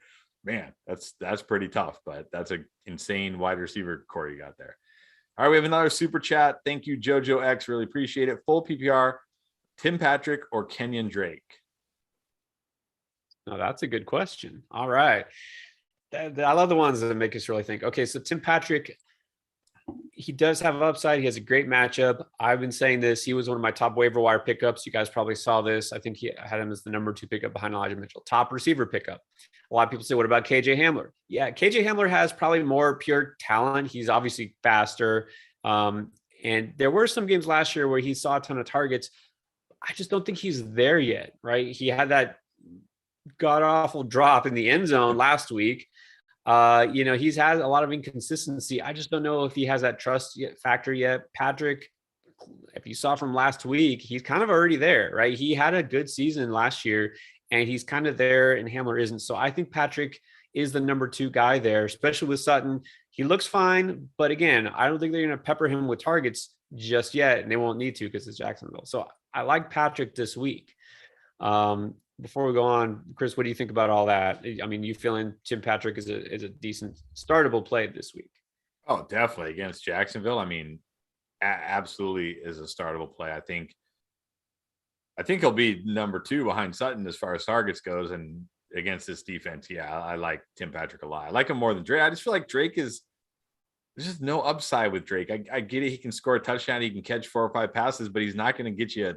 man, that's pretty tough, but that's an insane wide receiver core you got there. All right, we have another super chat. Thank you, Jojo X. Really appreciate it. Full PPR, Tim Patrick or Kenyon Drake? No, that's a good question. All right. I love the ones that make us really think. Okay, so Tim Patrick, he does have upside. He has a great matchup. I've been saying this. He was one of my top waiver wire pickups. You guys probably saw this. I think I had him as the number 2 pickup behind Elijah Mitchell. Top receiver pickup. A lot of people say, what about KJ Hamler? Yeah, KJ Hamler has probably more pure talent. He's obviously faster. And there were some games last year where he saw a ton of targets. I just don't think he's there yet, right? He had that god-awful drop in the end zone last week. He's had a lot of inconsistency. I just don't know if he has that trust factor yet. Patrick, if you saw from last week, he's kind of already there, right? He had a good season last year, and he's kind of there, and Hamler isn't. So I think Patrick is the number 2 guy there, especially with Sutton. He looks fine, but again, I don't think they're going to pepper him with targets just yet, and they won't need to because it's Jacksonville. So I like Patrick this week. Before we go on, Chris, what do you think about all that? I mean, you feeling Tim Patrick is a decent startable play this week? Oh, definitely against Jacksonville. I mean, absolutely is a startable play. I think he'll be number 2 behind Sutton as far as targets goes, and against this defense, yeah, I like Tim Patrick a lot. I like him more than Drake. I just feel like there's just no upside with Drake. I get it. He can score a touchdown. He can catch 4 or 5 passes, but he's not going to get you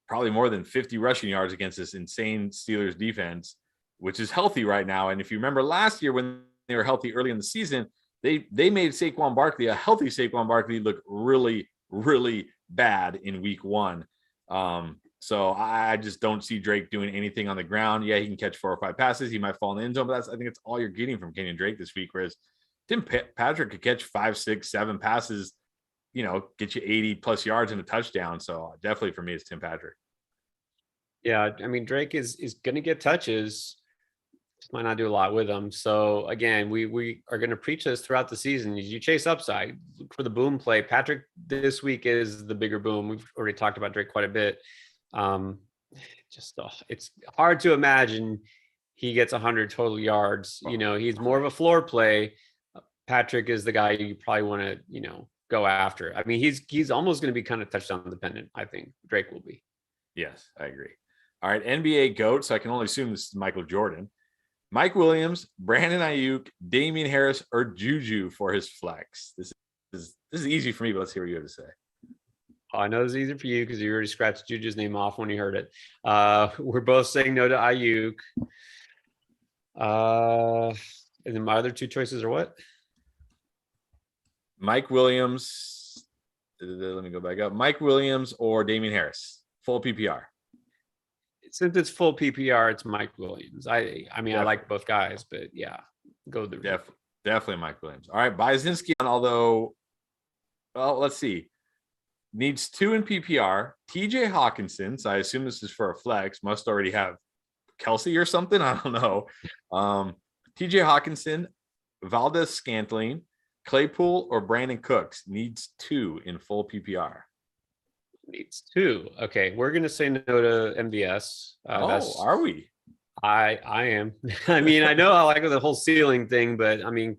probably more than 50 rushing yards against this insane Steelers defense, which is healthy right now. And if you remember last year when they were healthy early in the season, they made Saquon Barkley, a healthy Saquon Barkley, look really, really bad in week 1. So I just don't see Drake doing anything on the ground. Yeah, he can catch 4 or 5 passes. He might fall in the end zone, but I think it's all you're getting from Kenyon Drake this week. Whereas Patrick could catch 5, 6, 7 passes, get you 80 plus yards and a touchdown. So definitely for me, it's Tim Patrick. Yeah, I mean, Drake is going to get touches. Just might not do a lot with them. So again, we are going to preach this throughout the season. You chase upside, look for the boom play. Patrick this week is the bigger boom. We've already talked about Drake quite a bit. It's hard to imagine he gets 100 total yards. He's more of a floor play. Patrick is the guy you probably want to, go after. I mean, he's almost going to be kind of touchdown dependent. I think Drake will be. Yes, I agree. All right, NBA GOAT. So I can only assume this is Michael Jordan. Mike Williams, Brandon Ayuk, Damian Harris, or Juju for his flex. This is easy for me, but let's hear what you have to say. I know it's easy for you because you already scratched Juju's name off when you heard it. We're both saying no to Ayuk. And then my other two choices are what? Mike Williams. Let me go back up. Mike Williams or Damian Harris. Full PPR. Since it's full PPR, it's Mike Williams. I mean, I like both guys, but yeah, go the definitely Mike Williams. All right, Byzinski, although, well, let's see. Needs 2 in PPR. TJ Hawkinson, so I assume this is for a flex, must already have Kelsey or something. I don't know. TJ Hawkinson, Valdez Scantling, Claypool, or Brandon Cooks needs 2 in full PPR. Needs 2. Okay, we're gonna say no to MVS. Are we? I am. I mean, I know I like the whole ceiling thing, but I mean,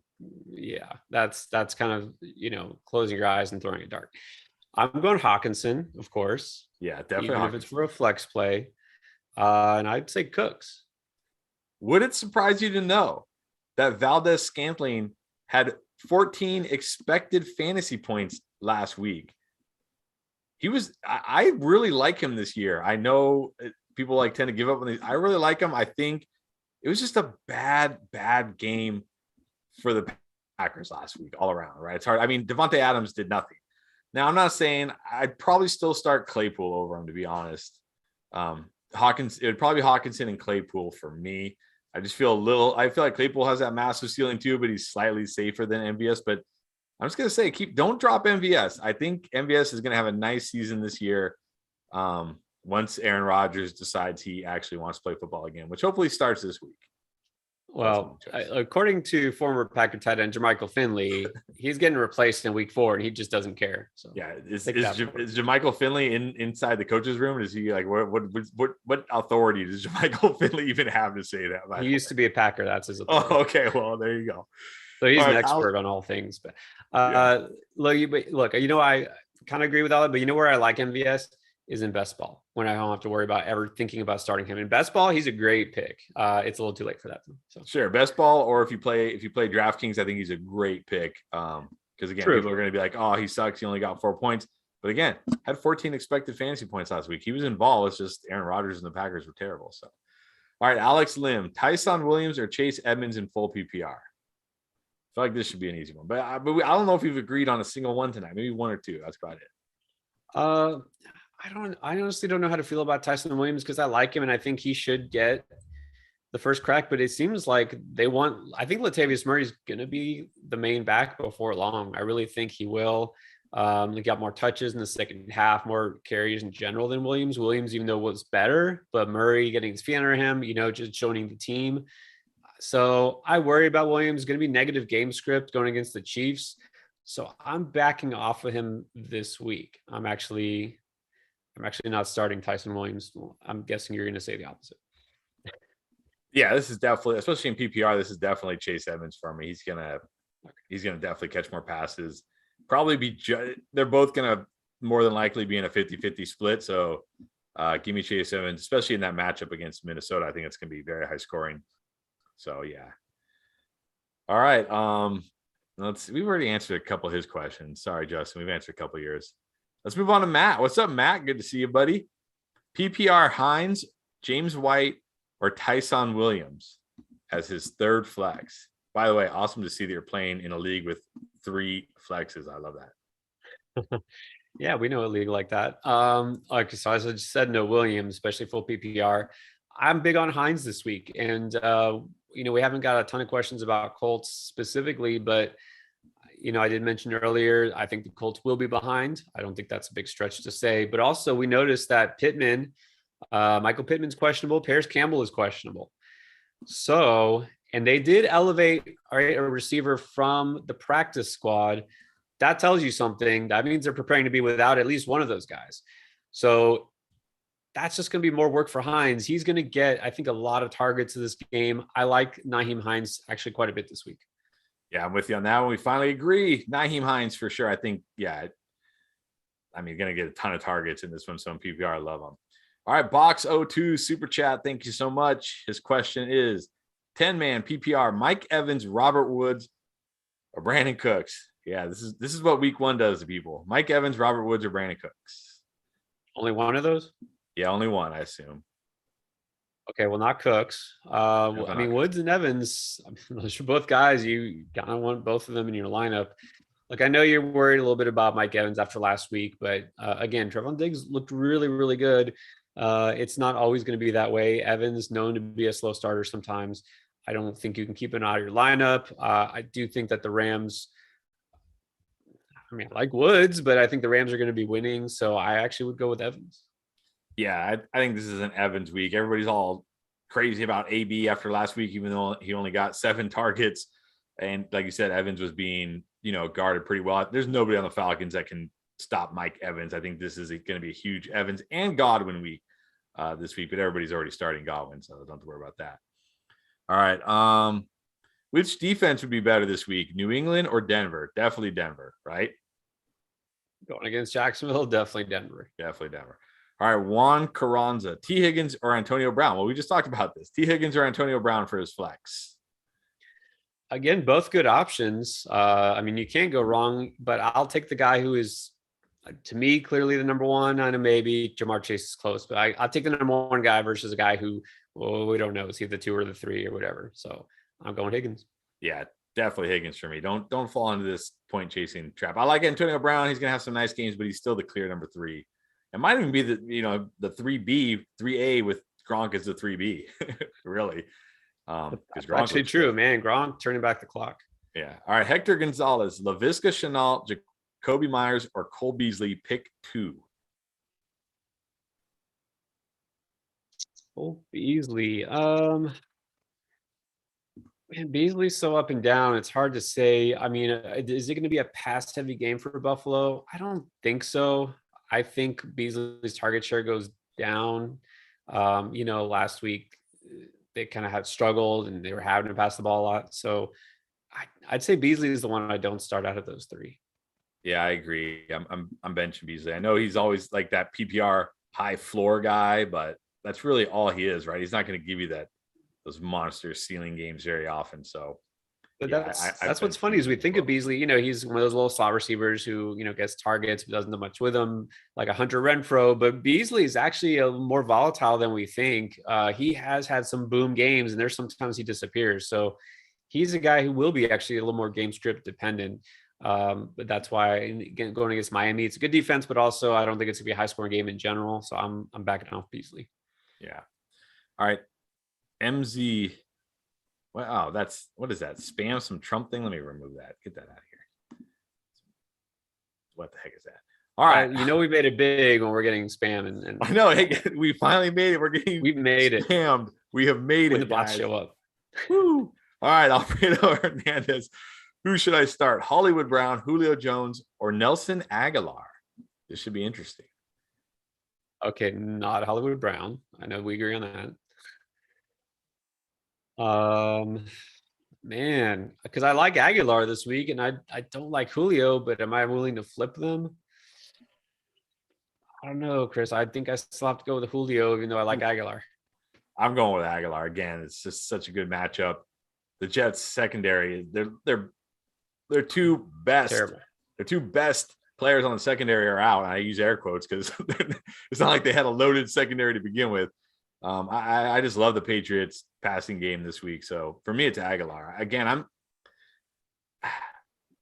yeah, that's kind of closing your eyes and throwing a dart. I'm going Hawkinson, of course. Yeah, definitely. Even if it's for a flex play, and I'd say Cooks. Would it surprise you to know that Valdez Scantling had 14 expected fantasy points last week? I really like him this year. I know people tend to give up on these. I really like him. I think it was just a bad game for the Packers last week all around, right? It's hard. I mean, Devonta Adams did nothing. Now, I'm not saying I'd probably still start Claypool over him, to be honest. It would probably be Hawkinson and Claypool for me. I feel like Claypool has that massive ceiling too, but he's slightly safer than MVS. But I'm just going to say, don't drop MVS. I think MVS is going to have a nice season this year. Once Aaron Rodgers decides he actually wants to play football again, which hopefully starts this week. Well, according to former Packer tight end Jermichael Finley, he's getting replaced in week 4 and he just doesn't care. So yeah, is Jermichael Finley inside the coach's room? Is he like, what authority does Jermichael Finley even have to say that? He used to be a Packer. That's his authority. Oh, okay. Well, there you go. So he's an expert on all things. But look, I kind of agree with all that. But where I like MVS is in best ball, when I don't have to worry about ever thinking about starting him in best ball. He's a great pick. It's a little too late for that. So sure, best ball, or if you play DraftKings, I think he's a great pick. Because again, people are going to be like, oh, he sucks. He only got 4 points. But again, had 14 expected fantasy points last week. He was involved. It's just Aaron Rodgers and the Packers were terrible. So, all right, Alex Lim, Tyson Williams or Chase Edmonds in full PPR. I feel like this should be an easy one, but I don't know if we've agreed on a single one tonight. Maybe 1 or 2. That's about it. I honestly don't know how to feel about Tyson Williams because I like him and I think he should get the first crack, but it seems like I think Latavius Murray's going to be the main back before long. I really think he will. He got more touches in the second half, more carries in general than Williams. Williams, even though was better, but Murray getting his feet under him, just showing the team. So I worry about Williams. Going to be negative game script going against the Chiefs. So I'm backing off of him this week. I'm actually not starting Tyson Williams. I'm guessing you're going to say the opposite. Yeah, this is definitely, especially in PPR, this is definitely Chase Edmonds for me. He's gonna definitely catch more passes. Probably they're both gonna more than likely be in a 50-50 split. So give me Chase Edmonds, especially in that matchup against Minnesota. I think it's gonna be very high scoring. So yeah. All right. We've already answered a couple of his questions. Sorry, Justin. We've answered a couple of yours. Let's move on to Matt. What's up, Matt? Good to see you, buddy. PPR Hines, James White, or Tyson Williams as his third flex. By the way, awesome to see that you're playing in a league with 3 flexes. I love that. Yeah, we know a league like that. So as I just said, no Williams, especially full PPR. I'm big on Hines this week, and we haven't got a ton of questions about Colts specifically, but I did mention earlier, I think the Colts will be behind. I don't think that's a big stretch to say, but also we noticed that Michael Pittman's questionable. Paris Campbell is questionable. So, and they did elevate a receiver from the practice squad. That tells you something. That means they're preparing to be without at least one of those guys. So that's just going to be more work for Hines. He's going to get, I think, a lot of targets in this game. I like Nyheim Hines actually quite a bit this week. Yeah, I'm with you on that one. We finally agree. Nyheim Hines for sure. I think, going to get a ton of targets in this one. So in PPR, I love him. All right, Box02 Super Chat. Thank you so much. His question is 10-man PPR, Mike Evans, Robert Woods, or Brandon Cooks. Yeah, this is what week 1 does to people. Mike Evans, Robert Woods, or Brandon Cooks. Only one of those? Yeah, only one, I assume. Okay, well, not Cooks. Woods and Evans, those are both guys. You kind of want both of them in your lineup. Like, I know you're worried a little bit about Mike Evans after last week, but again, Trevon Diggs looked really, really good. It's not always going to be that way. Evans known to be a slow starter sometimes. I don't think you can keep him out of your lineup. I do think that the Rams, I like Woods, but I think the Rams are going to be winning. So I actually would go with Evans. Yeah, I think this is an Evans week. Everybody's all crazy about AB after last week, even though he only got 7 targets. And like you said, Evans was being, guarded pretty well. There's nobody on the Falcons that can stop Mike Evans. I think this is going to be a huge Evans and Godwin week this week, but everybody's already starting Godwin, so don't have to worry about that. All right. Which defense would be better this week, New England or Denver? Definitely Denver, right? Going against Jacksonville, definitely Denver. Definitely Denver. All right, Juan Carranza, T. Higgins or Antonio Brown? Well, we just talked about this. T. Higgins or Antonio Brown for his flex? Again, both good options. You can't go wrong, but I'll take the guy who is, to me, clearly the number one. I know maybe Jamar Chase is close, but I'll take the number one guy versus a guy who, we don't know. Is he the 2 or the 3 or whatever? So I'm going Higgins. Yeah, definitely Higgins for me. Don't fall into this point chasing trap. I like Antonio Brown. He's going to have some nice games, but he's still the clear number 3. It might even be the 3B, 3A with Gronk as the 3B, really. That's actually true, man. Gronk turning back the clock. Yeah. All right. Hector Gonzalez, LaVisca Chenault, Jacoby Myers, or Cole Beasley. Pick 2. Cole Beasley. Man, Beasley's so up and down. It's hard to say. Is it going to be a pass-heavy game for Buffalo? I don't think so. I think Beasley's target share goes down. Last week they kind of had struggled and they were having to pass the ball a lot. So I'd say Beasley is the one I don't start out of those 3. Yeah, I agree. I'm benching Beasley. I know he's always like that PPR high floor guy, but that's really all he is, right? He's not going to give you those monster ceiling games very often. So, but that's what's funny is we think of Beasley, he's one of those little slot receivers who, gets targets, but doesn't do much with them, like a Hunter Renfrow. But Beasley is actually a more volatile than we think. He has had some boom games, and there's sometimes he disappears. So he's a guy who will be actually a little more game script dependent. But that's why, again, going against Miami, it's a good defense, but also I don't think it's gonna be a high scoring game in general. So I'm backing off Beasley. Yeah. All right. MZ. Wow, what is that? Spam some Trump thing? Let me remove that. Get that out of here. What the heck is that? All right. We made it big when we're getting spam and I know. Hey, we finally made it. We've made spammed. We have made when it. The bots show up. Woo. All right, Alfredo Hernandez. Who should I start? Hollywood Brown, Julio Jones, or Nelson Aguilar? This should be interesting. Okay, not Hollywood Brown. I know we agree on that. Man, because I like Aguilar this week and I don't like Julio, but am I willing to flip them? I don't know, Chris. I think I still have to go with Julio, even though I like Aguilar. I'm going with Aguilar again. It's just such a good matchup. The Jets secondary, they're 2 best. Terrible. Their 2 best players on the secondary are out. And I use air quotes because it's not like they had a loaded secondary to begin with. I just love the Patriots passing game this week. So for me, it's Aguilar. Again,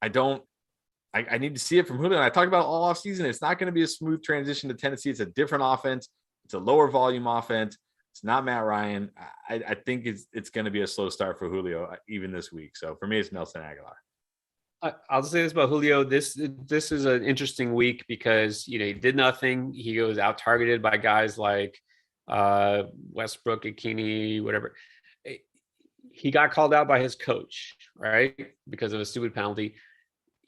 I need to see it from Julio. And I talked about all offseason. It's not going to be a smooth transition to Tennessee. It's a different offense. It's a lower volume offense. It's not Matt Ryan. I think it's going to be a slow start for Julio even this week. So for me, it's Nelson Aguilar. I'll say this about Julio. This is an interesting week because he did nothing. He goes out targeted by guys like Westbrook, Akini, whatever. He got called out by his coach, right? Because of a stupid penalty.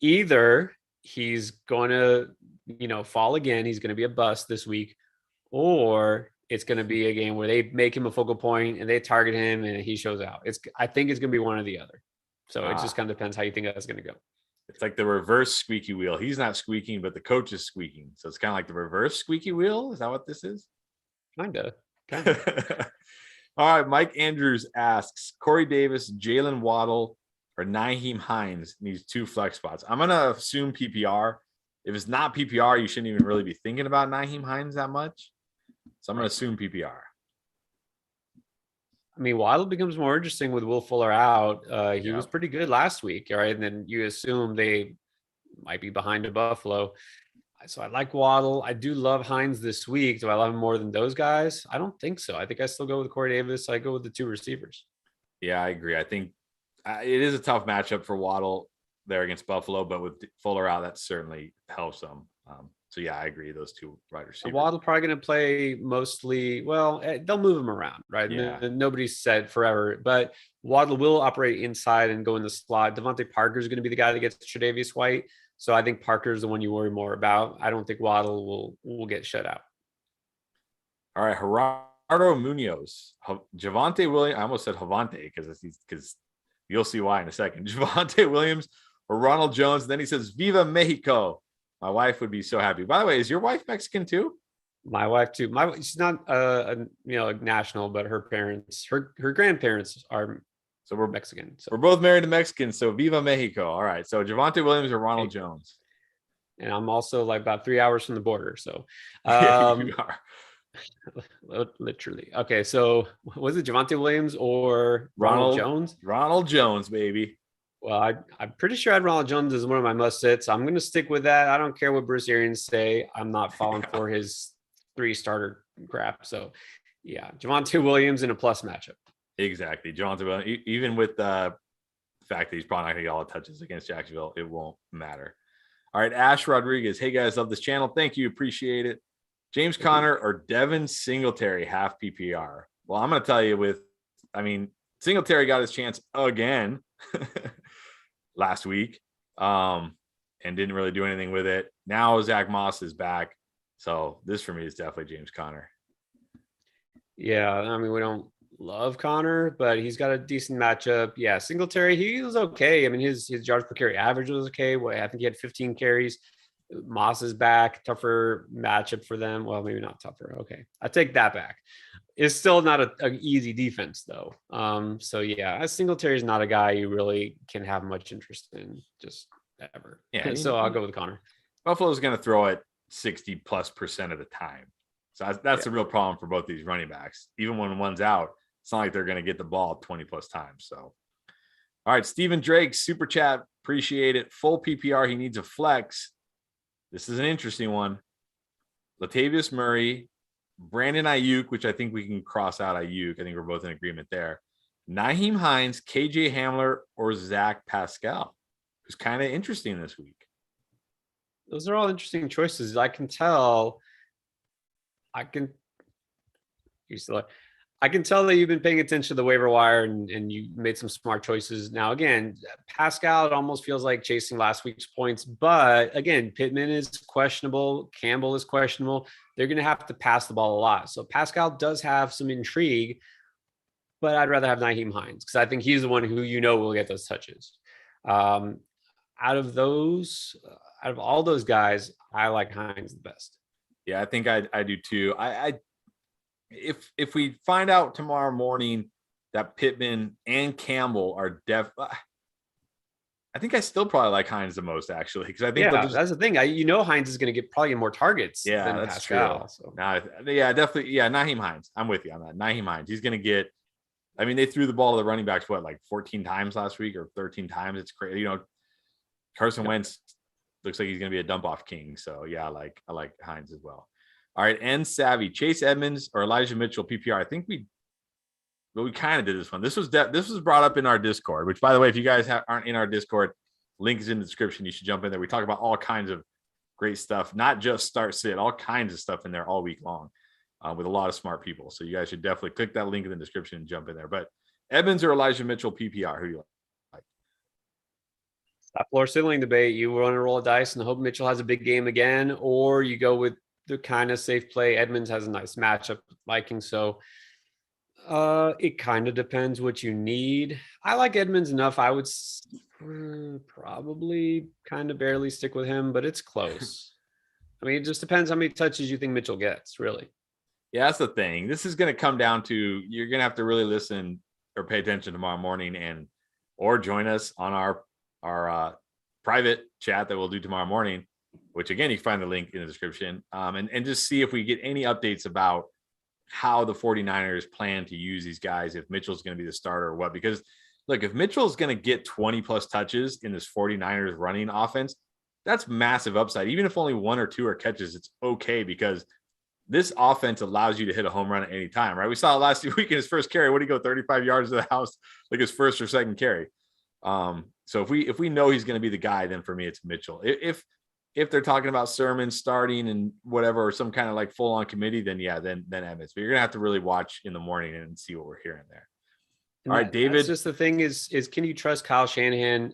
Either he's going to, fall again. He's going to be a bust this week, or it's going to be a game where they make him a focal point and they target him and he shows out. I think it's going to be one or the other. So it just kind of depends how you think that's going to go. It's like the reverse squeaky wheel. He's not squeaking, but the coach is squeaking. So it's kind of like the reverse squeaky wheel. Is that what this is? Kinda. All right. Mike Andrews asks, Corey Davis, Jalen Waddle, or Nyheim Hines needs 2 flex spots. I'm going to assume PPR. If it's not PPR, you shouldn't even really be thinking about Nyheim Hines that much. So I'm going to assume PPR. I mean, Waddle becomes more interesting with Will Fuller out. He was pretty good last week, right? And then you assume they might be behind to Buffalo. So I like Waddle. I do love Hines this week. Do I love him more than those guys? I don't think so. I think I still go with Corey Davis. I go with the 2 receivers. Yeah, I agree. I think it is a tough matchup for Waddle there against Buffalo, but with Fuller out, that certainly helps them. So yeah, I agree. Those 2 wide receivers. Waddle probably going to play mostly. Well, they'll move him around, right? Yeah. Nobody's said forever, but Waddle will operate inside and go in the slot. Devontae Parker is going to be the guy that gets Tre'Davious White. So I think Parker is the one you worry more about. I don't think Waddle will get shut out. All right, Gerardo Munoz, Javonte Williams. I almost said Javonte because you'll see why in a second. Javonte Williams or Ronald Jones. Then he says, "Viva Mexico." My wife would be so happy. By the way, is your wife Mexican too? My wife too. She's not national, but her parents, her grandparents are. So we're Mexican. So we're both married to Mexicans. So Viva Mexico. All right. So Javonte Williams or Ronald Jones. And I'm also like about 3 hours from the border. So you are. Literally. Okay. So was it Javonte Williams or Ronald Jones? Ronald Jones, baby. Well, I'm pretty sure I had Ronald Jones as one of my must-sits. I'm going to stick with that. I don't care what Bruce Arians say. I'm not falling for his 3 starter crap. So, yeah, Javonte Williams in a plus matchup. Exactly. Javonte Williams, even with the fact that he's probably not going to get all the touches against Jacksonville, it won't matter. All right, Ash Rodriguez. Hey, guys, love this channel. Thank you. Appreciate it. James Conner or Devin Singletary half PPR? Well, I'm going to tell you Singletary got his chance again last week and didn't really do anything with it. Now Zach Moss is back. So this for me is definitely James Conner. Yeah, I mean, we don't love Conner, but he's got a decent matchup. Yeah, Singletary, he was okay. I mean, his yards per carry average was okay. I think he had 15 carries. Moss is back. Tougher matchup for them. Well, maybe not tougher. Okay, I take that back. It's still not an easy defense, though. So, yeah, Singletary is not a guy you really can have much interest in just ever. Yeah, so I'll go with Conner. Buffalo's going to throw it 60+% of the time. So that's the real problem for both these running backs. Even when one's out, it's not like they're going to get the ball 20+ times. So, all right, Stephen Drake, super chat. Appreciate it. Full PPR. He needs a flex. This is an interesting one. Latavius Murray, Brandon Ayuk, which I think we can cross out Ayuk. I think we're both in agreement there. Nyheim Hines, KJ Hamler, or Zach Pascal, who's kind of interesting this week. Those are all interesting choices. I can tell that you've been paying attention to the waiver wire and you made some smart choices. Now, again, Pascal, it almost feels like chasing last week's points. But again, Pittman is questionable. Campbell is questionable. They're going to have to pass the ball a lot. So Pascal does have some intrigue, but I'd rather have Nyheim Hines because I think he's the one who will get those touches. Out of all those guys, I like Hines the best. Yeah, I think I do too. If we find out tomorrow morning that Pittman and Campbell are I think I still probably like Hines the most, actually, because I think that's the thing. Hines is going to get probably more targets. Yeah, than that's Pascal, true. So. Definitely. Yeah, Nyheim Hines. I'm with you on that. Nyheim Hines. He's going to get. I mean, they threw the ball to the running backs 14 times last week or 13 times. It's crazy. Carson Wentz looks like he's going to be a dump off king. So yeah, I like Hines as well. All right, and Savvy, Chase Edmonds or Elijah Mitchell PPR. I think we kind of did this one. This was brought up in our Discord, which, by the way, if you guys aren't in our Discord, link is in the description. You should jump in there. We talk about all kinds of great stuff, not just start sit, all kinds of stuff in there all week long with a lot of smart people. So you guys should definitely click that link in the description and jump in there. But Edmonds or Elijah Mitchell PPR, who do you like? Stop floor ceiling debate. You want to roll a dice and hope Mitchell has a big game again, or you go with the kind of safe play. Edmonds has a nice matchup with Vikings, so it kind of depends what you need. I like Edmonds enough. I would probably kind of barely stick with him, but it's close. I mean, it just depends how many touches you think Mitchell gets, really. Yeah, that's the thing. This is going to come down to, you're going to have to really listen or pay attention tomorrow morning or join us on our private chat that we'll do tomorrow morning, which again, you can find the link in the description, and just see if we get any updates about how the 49ers plan to use these guys, if Mitchell's going to be the starter or what. Because look, if Mitchell's going to get 20 plus touches in this 49ers running offense, that's massive upside. Even if only one or two are catches, it's okay, because this offense allows you to hit a home run at any time, right? We saw it last week in his first carry. What did he go 35 yards to the house, like his first or second carry? So if we know he's going to be the guy, then for me, it's Mitchell. If they're talking about Sermon starting and whatever, or some kind of like full on committee, then Edmonds. But you're going to have to really watch in the morning and see what we're hearing there. All right, David. That's just the thing is can you trust Kyle Shanahan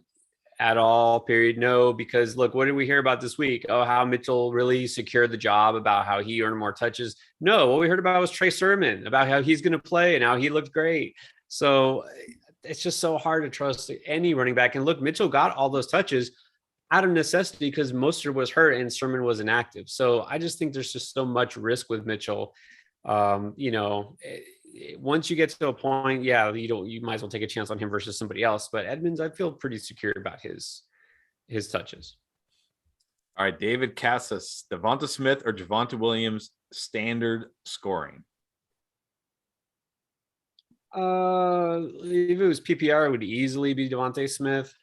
at all? Period. No, because look, what did we hear about this week? Oh, how Mitchell really secured the job, about how he earned more touches. No, what we heard about was Trey Sermon, about how he's going to play and how he looked great. So it's just so hard to trust any running back. And look, Mitchell got all those touches out of necessity because Mostert was hurt and Sermon was inactive. So I just think there's just so much risk with Mitchell. Once you get to a point, you might as well take a chance on him versus somebody else. But Edmonds, I feel pretty secure about his touches. All right, David Casas, Devonta Smith or Javonte Williams standard scoring. If it was PPR, it would easily be Devonta Smith.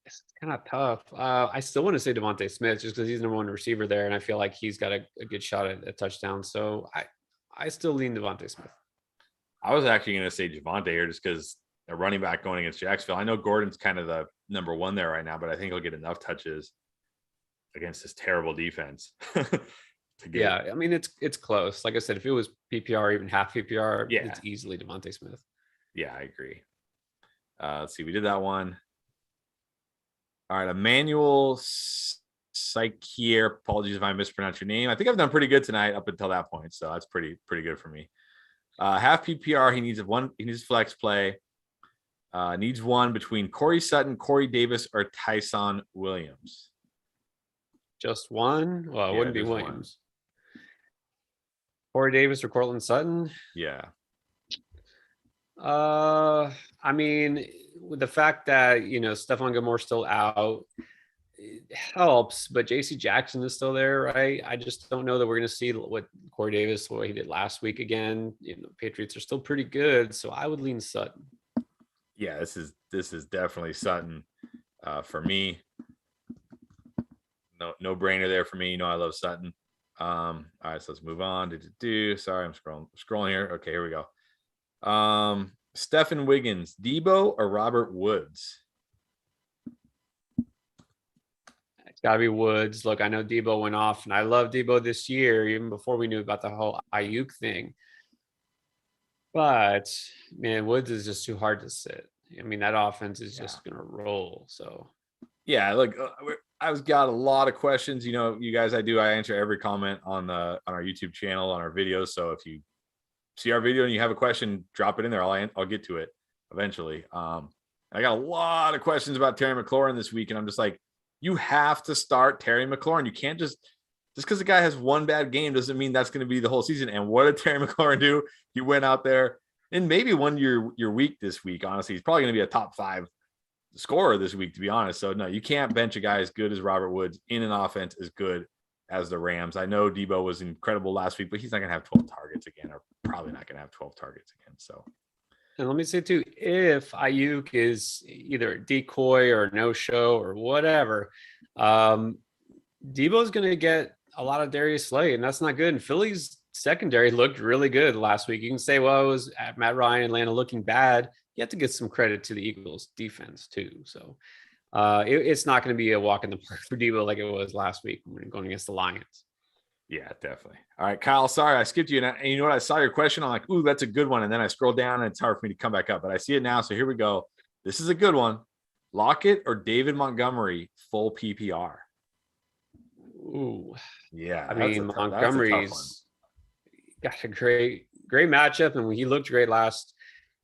It's kind of tough. I still want to say Devonta Smith just because he's the number one receiver there, and I feel like he's got a good shot at a touchdown. So I still lean Devonta Smith. I was actually going to say Javonte here just because a running back going against Jacksonville. I know Gordon's kind of the number one there right now, but I think he'll get enough touches against this terrible defense. Yeah, I mean it's close. Like I said, if it was PPR, even half PPR, it's easily Devonta Smith. Yeah, I agree. Let's see. We did that one. All right. Emmanuel Sykier. Apologies if I mispronounced your name. I think I've done pretty good tonight up until that point. So that's pretty good for me. Half PPR. He needs flex play. Needs one between Corey Sutton, Corey Davis, or Tyson Williams. Just one? Well, it wouldn't be Williams. Corey Davis or Cortland Sutton? Yeah. I mean, with the fact that, Stephon Gilmore's still out, it helps, but JC Jackson is still there, right? I just don't know that we're going to see what Corey Davis, what he did last week again. Patriots are still pretty good, so I would lean Sutton. Yeah, this is definitely Sutton for me. No brainer there for me. I love Sutton. All right, so let's move on. Sorry, I'm scrolling here. Okay, here we go. Stephen Wiggins, Debo or Robert Woods? It's got to be Woods. Look, I know Debo went off, and I love Debo this year, even before we knew about the whole Ayuk thing. But, man, Woods is just too hard to sit. I mean, that offense is just going to roll. So, yeah, look, I've got a lot of questions. You guys, I answer every comment on our YouTube channel, on our videos. So if you see our video and you have a question, drop it in there. I'll get to it eventually. I got a lot of questions about Terry McLaurin this week, and I'm just like, you have to start Terry McLaurin. You can't just because the guy has one bad game doesn't mean that's going to be the whole season. And what did Terry McLaurin do? He went out there and maybe won your week this week. Honestly, he's probably going to be a top 5 scorer this week, to be honest. So no, you can't bench a guy as good as Robert Woods in an offense as good as the Rams. I know Debo was incredible last week, but he's not going to have 12 targets again, or probably not going to have 12 targets again. So And let me say too, if Ayuk is either a decoy or no show or whatever, Debo's going to get a lot of Darius Slay, and that's not good. And Philly's secondary looked really good last week. You can say, well, it was at Matt Ryan, Atlanta looking bad. You have to give some credit to the Eagles defense too. So it's not going to be a walk in the park for Debo like it was last week when going against the Lions. Yeah, definitely. All right, Kyle, sorry I skipped you. And you know what? I saw your question. I'm like, ooh, that's a good one. And then I scrolled down and it's hard for me to come back up, but I see it now. So here we go. This is a good one. Lockett or David Montgomery, full PPR? Ooh. Yeah. I mean, Montgomery's got a great matchup, and he looked great last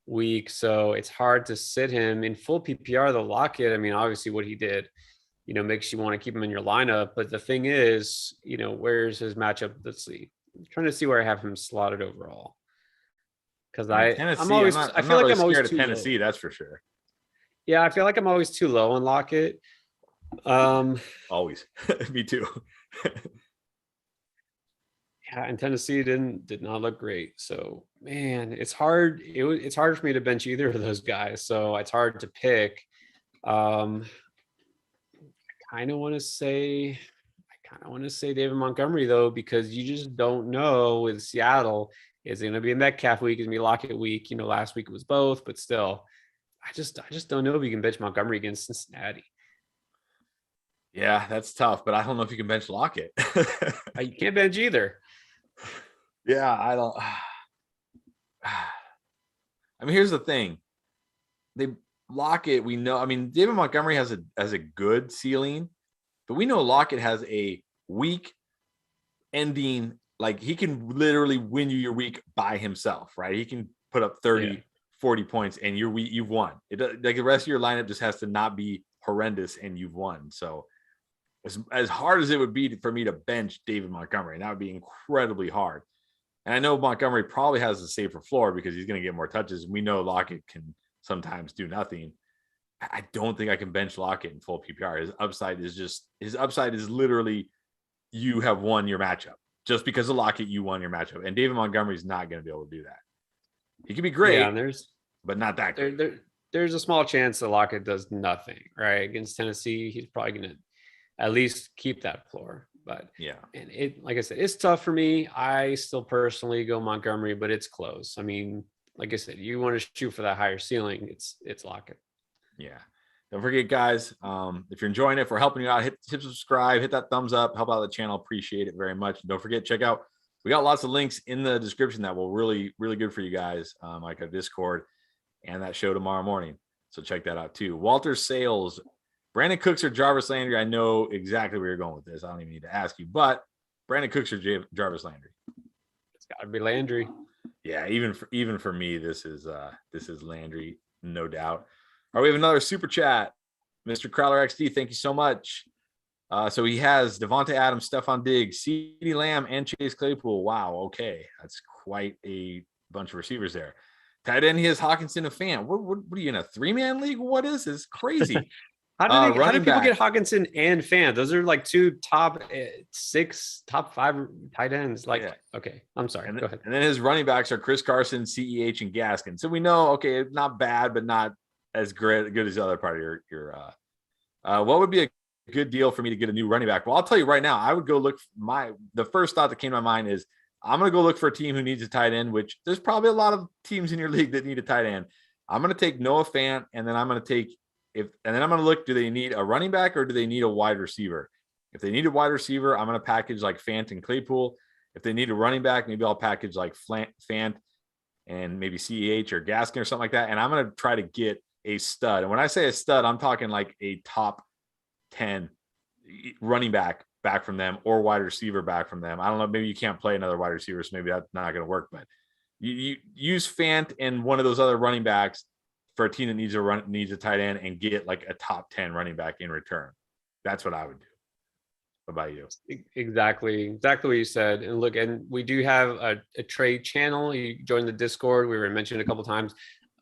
week. So it's hard to sit him in full PPR. The Lockett, I mean, obviously what he did, makes you want to keep him in your lineup. But the thing is, where's his matchup? Let's see. I'm trying to see where I have him slotted overall. Because I feel like I'm always scared of Tennessee. That's for sure. Yeah, I feel like I'm always too low on Lockett. Always. Me too. Yeah, and Tennessee did not look great. So man, it's hard. It's hard for me to bench either of those guys. So it's hard to pick. I kind of want to say David Montgomery though, because you just don't know with Seattle. Is it going to be a Metcalf week? Is it going to be Lockett week? Last week it was both, but still, I just don't know if you can bench Montgomery against Cincinnati. Yeah, that's tough, but I don't know if you can bench Lockett. You can't bench either. Yeah, I don't. I mean, here's the thing. Lockett, we know. I mean, David Montgomery has a good ceiling, but we know Lockett has a week ending. Like, he can literally win you your week by himself, right? He can put up 30, 40 points, and you've won. Like, the rest of your lineup just has to not be horrendous, and you've won. So, as hard as it would be for me to bench David Montgomery, and that would be incredibly hard. And I know Montgomery probably has a safer floor because he's going to get more touches. We know Lockett can sometimes do nothing. I don't think I can bench Lockett in full PPR. His upside is literally you have won your matchup. Just because of Lockett, you won your matchup. And David Montgomery is not going to be able to do that. He could be great, but not that good. There's a small chance that Lockett does nothing, right? Against Tennessee, he's probably going to at least keep that floor. But yeah, and like I said, it's tough for me. I still personally go Montgomery, but it's close. I mean, like I said, you want to shoot for that higher ceiling. It's Lockett. Yeah. Don't forget, guys, if you're enjoying it, if we're helping you out, hit subscribe, hit that thumbs up, help out the channel. Appreciate it very much. And don't forget, check out, we got lots of links in the description that will really, really good for you guys, like a Discord and that show tomorrow morning. So check that out too. Walter Sales, Brandon Cooks or Jarvis Landry. I know exactly where you're going with this. I don't even need to ask you, but Brandon Cooks or Jarvis Landry. It's got to be Landry. Yeah, even for me, this is Landry, no doubt. All right, we have another super chat. Mr. Crowler XD, thank you so much. So he has Devonta Adams, Stephon Diggs, CeeDee Lamb, and Chase Claypool. Wow, okay. That's quite a bunch of receivers there. Tight end, he has Hawkinson and Fant. What are you in a 3-man league? What is this? Crazy. How did people get Hawkinson and Fant? Those are like two top 5 tight ends. Like, yeah. Okay, I'm sorry. Go ahead. And then his running backs are Chris Carson, CEH, and Gaskin. So we know, okay, not bad, but not as good as the other part of your what would be a good deal for me to get a new running back? Well, I'll tell you right now, I would go look the first thought that came to my mind is I'm going to go look for a team who needs a tight end, which there's probably a lot of teams in your league that need a tight end. I'm going to take Noah Fant, and then I'm going to take and then I'm going to look, do they need a running back or do they need a wide receiver? If they need a wide receiver, I'm going to package like Fant and Claypool. If they need a running back, maybe I'll package like Fant and maybe CEH or Gaskin or something like that. And I'm going to try to get a stud. And when I say a stud, I'm talking like a top 10 running back from them or wide receiver back from them. I don't know. Maybe you can't play another wide receiver, so maybe that's not going to work. But you use Fant and one of those other running backs for a team that needs a tight end and get like a top 10 running back in return. That's what I would do. What about you? Exactly what you said. And look, and we do have a trade channel. You join the Discord. We were mentioned a couple of times.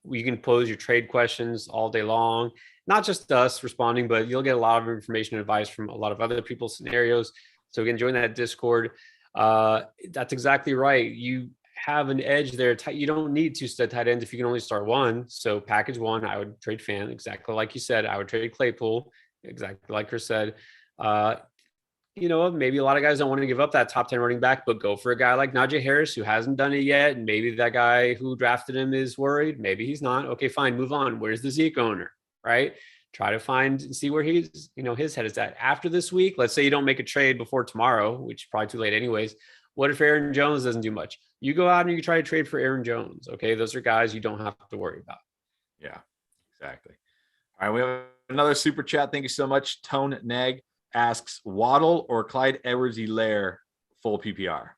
You can pose your trade questions all day long, not just us responding, but you'll get a lot of information and advice from a lot of other people's scenarios. So again, join that Discord. That's exactly right. have an edge there. You don't need two stud tight ends if you can only start one. So package one, I would trade Fan, exactly like you said. I would trade Claypool, exactly like Chris said. Maybe a lot of guys don't want to give up that top 10 running back, but go for a guy like Najee Harris who hasn't done it yet. And maybe that guy who drafted him is worried. Maybe he's not. Okay, fine, move on. Where's the Zeke owner, right? Try to find and see where he's, his head is at. After this week, let's say you don't make a trade before tomorrow, which is probably too late anyways. What if Aaron Jones doesn't do much? You go out and you try to trade for Aaron Jones. Okay, those are guys you don't have to worry about. Yeah, exactly. All right, we have another super chat. Thank you so much. Tone Neg asks, Waddle or Clyde Edwards-Helaire full PPR?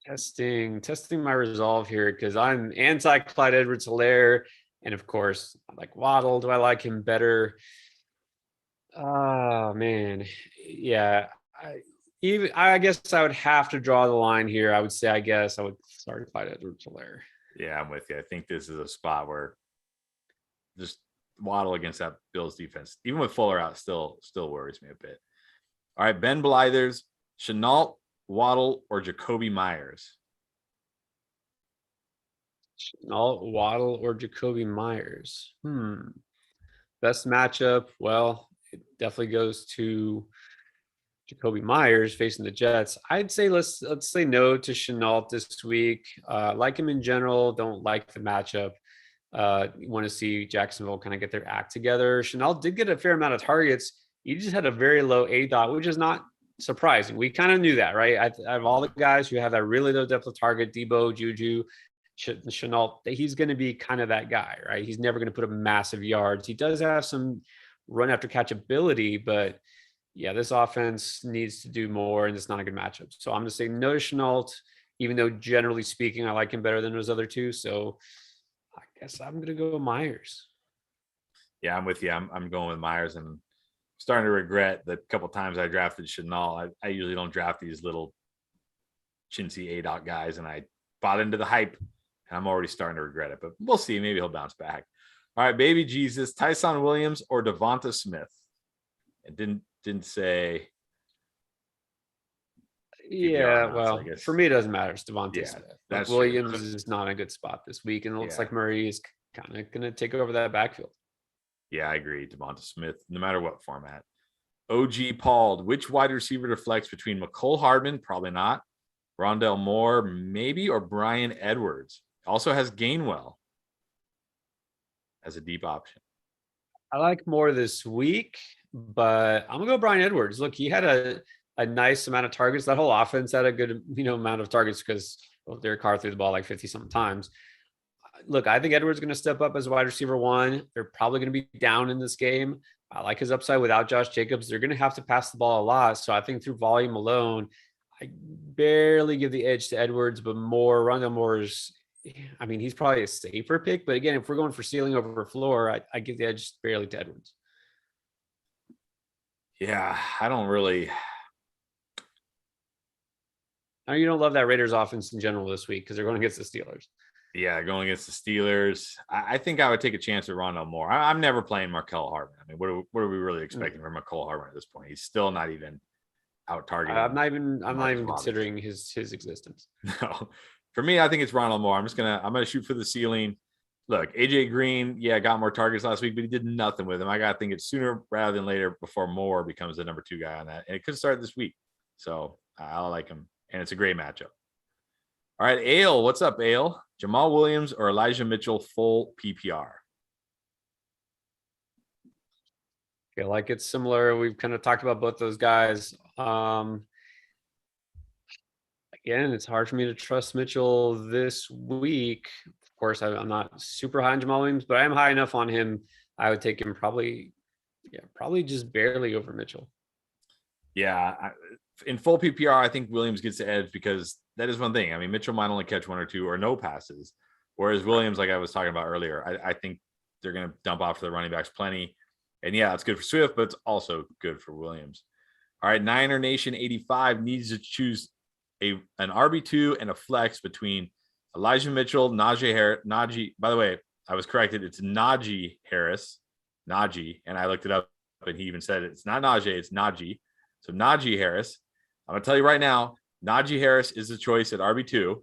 Testing my resolve here because I'm anti Clyde Edwards-Helaire, and of course, I like Waddle. Do I like him better? Oh man, yeah. I guess I would have to draw the line here. I would say I would start Clyde Edwards-Helaire. Yeah, I'm with you. I think this is a spot where just Waddle against that Bills defense, even with Fuller out, still worries me a bit. All right, Ben Blythers, Shenault, Waddle, or Jacoby Myers? Shenault, Waddle, or Jacoby Myers? Best matchup? Well, it definitely goes to Jacoby Myers facing the Jets. I'd say let's say no to Shenault this week. Like him in general, don't like the matchup. You want to see Jacksonville kind of get their act together. Shenault did get a fair amount of targets. He just had a very low ADOT, which is not surprising. We kind of knew that, right? Out of all the guys who have that really low depth of target, Debo, Juju, Shenault, he's going to be kind of that guy, right? He's never going to put up massive yards. He does have some run after catch ability, but yeah, this offense needs to do more, and it's not a good matchup. So I'm going to say no to Shenault, even though generally speaking, I like him better than those other two. So I guess I'm going to go Myers. Yeah, I'm with you. I'm going with Myers, and starting to regret the couple times I drafted Shenault. I usually don't draft these little chintzy ADOT guys, and I bought into the hype, and I'm already starting to regret it. But we'll see. Maybe he'll bounce back. All right, baby Jesus, Tyson Williams or Devonta Smith? It didn't say. Yeah, well, for me, it doesn't matter. It's Devonta Smith. That's Williams is not a good spot this week, and it looks like Murray is kind of going to take over that backfield. Yeah, I agree. Devonta Smith, no matter what format. OG Paul, which wide receiver to flex between McCole Hardman? Probably not. Rondell Moore, maybe, or Brian Edwards. Also has Gainwell as a deep option. I like Moore this week, but I'm going to go Brian Edwards. Look, he had a nice amount of targets. That whole offense had a good, amount of targets because Derek Carr threw the ball like 50-something times. Look, I think Edwards is going to step up as wide receiver one. They're probably going to be down in this game. I like his upside without Josh Jacobs. They're going to have to pass the ball a lot. So I think through volume alone, I barely give the edge to Edwards, but Rondell Moore's, he's probably a safer pick. But again, if we're going for ceiling over floor, I give the edge barely to Edwards. Yeah, I don't really. I know you don't love that Raiders offense in general this week because they're going against the Steelers. Yeah, going against the Steelers. I think I would take a chance at Rondell Moore. I'm never playing Marquez Hardman. What are we really expecting from Marquez Hardman at this point? He's still not even out targeting. I'm not even considering his existence. No. For me, I think it's Rondell Moore. I'm gonna shoot for the ceiling. Look, AJ Green, got more targets last week, but he did nothing with him. I gotta think it's sooner rather than later before Moore becomes the number 2 guy on that. And it could start this week. So I like him. And it's a great matchup. All right, Ale, what's up, Ale? Jamal Williams or Elijah Mitchell full PPR? I feel like it's similar. We've kind of talked about both those guys. Again, it's hard for me to trust Mitchell this week. Of course, I'm not super high on Jamal Williams, but I am high enough on him. I would take him probably just barely over Mitchell. Yeah, in full PPR, I think Williams gets the edge because that is one thing. Mitchell might only catch 1 or 2 or no passes, whereas Williams, like I was talking about earlier, I think they're going to dump off for the running backs plenty. And yeah, it's good for Swift, but it's also good for Williams. All right, Niner Nation 85 needs to choose an RB2 and a flex between Elijah Mitchell, Najee. By the way, I was corrected. It's Najee Harris, and I looked it up, and he even said it's not Najee, it's Najee. So Najee Harris. I'm gonna tell you right now, Najee Harris is the choice at RB2.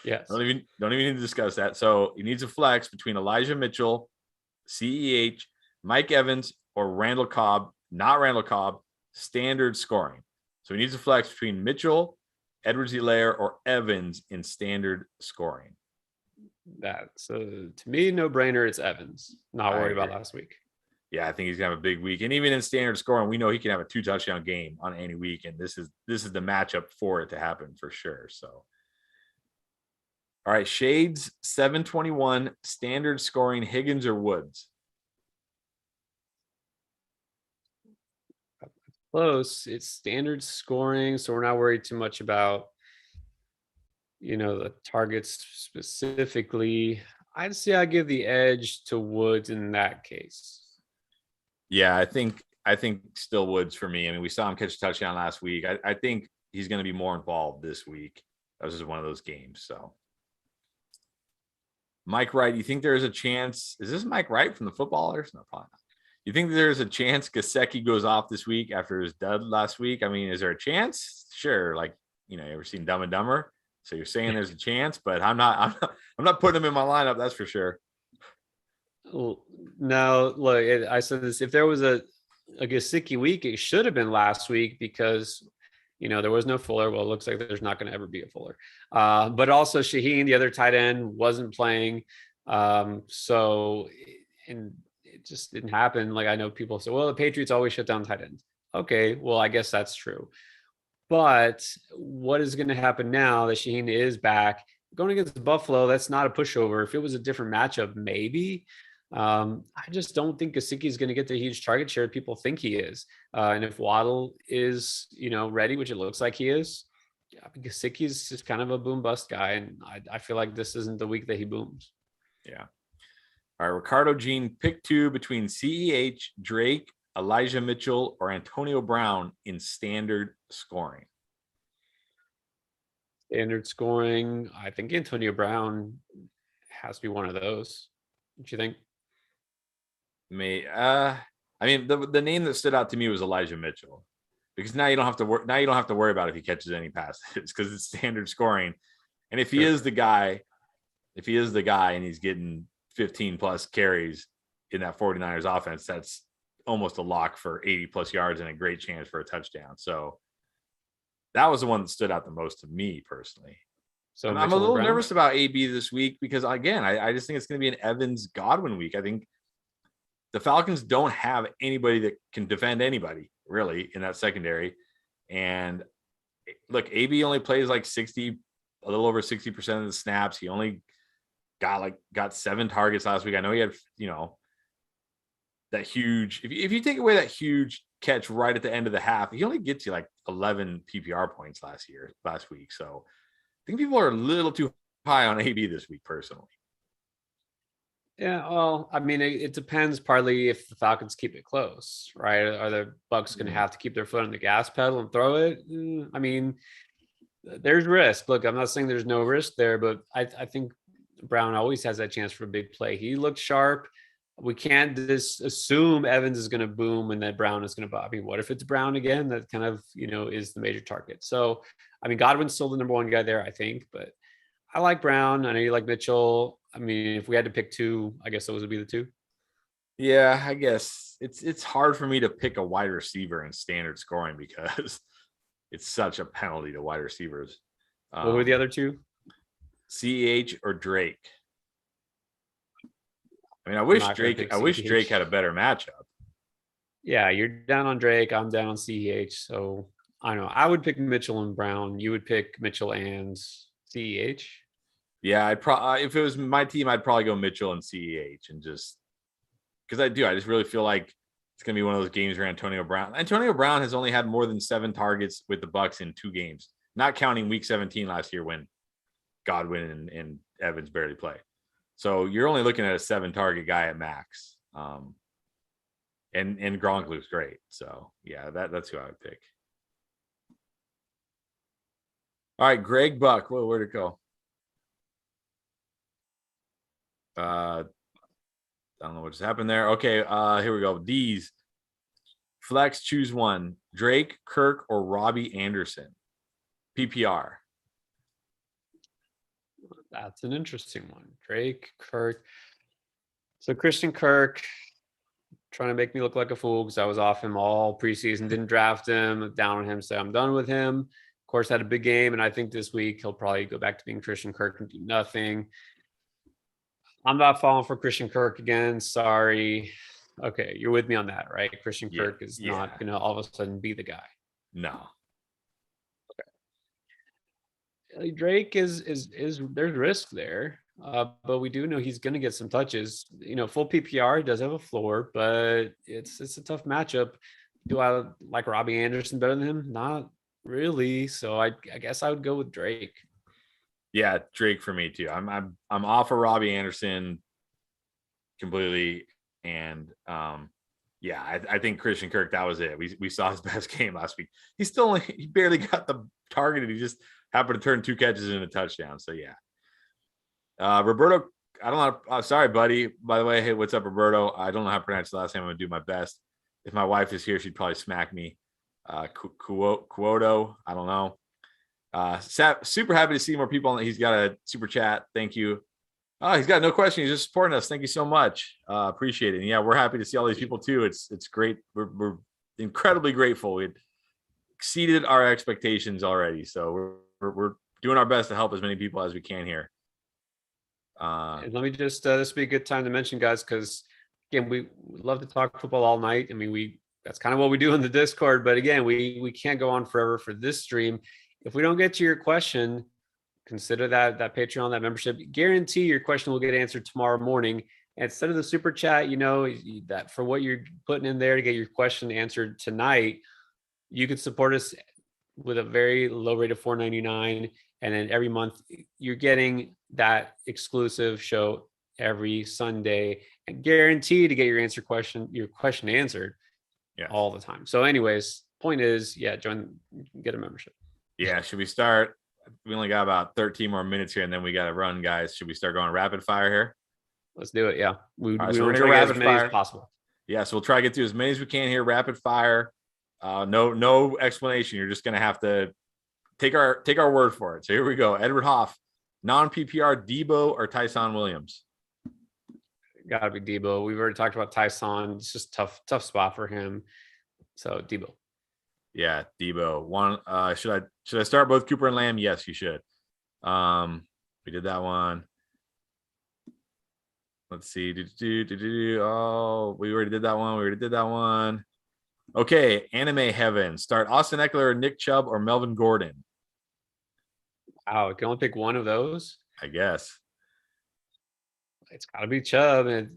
Yes. Don't even need to discuss that. So he needs a flex between Elijah Mitchell, CEH, Mike Evans, or Randall Cobb, not Randall Cobb, standard scoring. So he needs a flex between Mitchell, Edwards-Helaire, or Evans in standard scoring. That's to me, no brainer. It's Evans. Not worried about last week. Yeah, I think he's gonna have a big week. And even in standard scoring, we know he can have a 2 touchdown game on any week. And this is the matchup for it to happen for sure. So all right, Shades 721 standard scoring, Higgins or Woods? Close. It's standard scoring, so we're not worried too much about the targets specifically. I'd say I give the edge to Woods in that case. Yeah, I think still Woods for me. I mean, we saw him catch a touchdown last week. I think he's going to be more involved this week. This is one of those games. So Mike Wright, you think there's a chance? Is this Mike Wright from the Footballers? No, probably not. You think there's a chance Gesicki goes off this week after his dud last week? I mean, is there a chance? Sure. Like, you ever seen Dumb and Dumber? So you're saying there's a chance, but I'm not putting him in my lineup. That's for sure. No, look, I said this. If there was a Gesicki week, it should have been last week because there was no Fuller. Well, it looks like there's not going to ever be a Fuller. But also Shaheen, the other tight end, wasn't playing. So it just didn't happen. Like I know people say, well, the Patriots always shut down tight ends. Okay, well, I guess that's true. But what is going to happen now that Shaheen is back? Going against Buffalo, that's not a pushover. If it was a different matchup, maybe. I just don't think Gesicki is going to get the huge target share people think he is. And if Waddle is, ready, which it looks like he is, Gesicki is just kind of a boom bust guy. And I feel like this isn't the week that he booms. Yeah. All right, Ricardo Jean, pick 2 between CEH, Drake, Elijah Mitchell, or Antonio Brown in standard scoring. Standard scoring, I think Antonio Brown has to be one of those. What do you think? I mean, the name that stood out to me was Elijah Mitchell, because now you don't have to worry about if he catches any passes because it's standard scoring. And if he is the guy, and he's getting 15 plus carries in that 49ers offense, that's almost a lock for 80 plus yards and a great chance for a touchdown. So that was the one that stood out the most to me personally. So I'm a little nervous about AB this week because, again, I just think it's going to be an Evans Godwin week. I think the Falcons don't have anybody that can defend anybody really in that secondary. And look, AB only plays like a little over 60% of the snaps. He only got 7 targets last week. I know he had, that huge, if you take away that huge catch right at the end of the half, he only gets you like 11 PPR points last week. So I think people are a little too high on AB this week, personally. Yeah, well, I mean, it depends partly if the Falcons keep it close, right? Are the Bucs going to have to keep their foot on the gas pedal and throw it? I mean, there's risk. Look, I'm not saying there's no risk there, but I think Brown always has that chance for a big play. He looked sharp. We can't just assume Evans is going to boom and that Brown is going to. I mean, what if it's Brown again? That kind of, is the major target. So, I mean, Godwin's still the number 1 guy there, I think, but I like Brown. I know you like Mitchell. I mean, if we had to pick 2, I guess those would be the 2. Yeah, I guess it's hard for me to pick a wide receiver in standard scoring because it's such a penalty to wide receivers. What were the other 2? CEH or Drake. I mean, I wish Drake had a better matchup. Yeah, you're down on Drake. I'm down on CEH. So I don't know. I would pick Mitchell and Brown. You would pick Mitchell and CEH. Yeah, if it was my team, I'd probably go Mitchell and CEH, and just because I just really feel like it's gonna be one of those games where Antonio Brown has only had more than 7 targets with the Bucs in 2 games, not counting Week 17 last year when Godwin and Evans barely play. So you're only looking at a 7-target guy at max. And Gronk looks great. So yeah, that's who I would pick. All right, Greg Buck. Where'd it go? I don't know what just happened there. Okay, here we go. D's. Flex, choose one. Drake, Kirk, or Robbie Anderson. PPR. That's an interesting one. Drake, Kirk. So Christian Kirk trying to make me look like a fool because I was off him all preseason, didn't draft him, down on him, so I'm done with him. Of course, had a big game, and I think this week he'll probably go back to being Christian Kirk and do nothing. I'm not falling for Christian Kirk again. Sorry. Okay, you're with me on that, right? Christian Kirk is not going to all of a sudden be the guy. No. Okay. Drake is there's risk there, but we do know he's going to get some touches. Full PPR, he does have a floor, but it's a tough matchup. Do I like Robbie Anderson better than him? Not really. So I guess I would go with Drake. Yeah, Drake for me too. I'm off of Robbie Anderson completely, and I think Christian Kirk, that was it. We saw his best game last week. He barely got the target, and he just happened to turn 2 catches into a touchdown. So yeah. Roberto, I don't know. Sorry, buddy. By the way, hey, what's up, Roberto? I don't know how to pronounce the last name. I'm gonna do my best. If my wife is here, she'd probably smack me. Quoto, I don't know. Super happy to see more people. He's got a super chat. Thank you. Oh, he's got no question. He's just supporting us. Thank you so much. Appreciate it. And yeah, we're happy to see all these people too. It's great. We're incredibly grateful. We exceeded our expectations already. So we're doing our best to help as many people as we can here. And let me just this would be a good time to mention, guys, because again, we love to talk football all night. I mean, that's kind of what we do in the Discord. But again, we can't go on forever for this stream. If we don't get to your question, consider that Patreon, that membership. Guarantee your question will get answered tomorrow morning. And instead of the super chat, that for what you're putting in there to get your question answered tonight, you could support us with a very low rate of $4.99. And then every month you're getting that exclusive show every Sunday and guaranteed to get your question answered all the time. So anyways, point is, get a membership. Yeah. Should we start? We only got about 13 more minutes here, and then we got to run, guys. Should we start going rapid fire here? Let's do it. Yeah. We so want we're to gonna get rapid as many fire as possible. Yeah. So we'll try to get through as many as we can here. Rapid fire. No explanation. You're just going to have to take our word for it. So here we go. Edward Hoff, non-PPR, Debo or Tyson Williams? Gotta be Debo. We've already talked about Tyson. It's just tough spot for him. So Debo. Yeah, Debo. One. Should I start both Cooper and Lamb? Yes, you should. We did that one. Let's see. Oh, we already did that one. Okay, anime heaven. Start Austin Eckler, Nick Chubb, or Melvin Gordon. Wow, I can only pick one of those. I guess it's got to be Chubb, and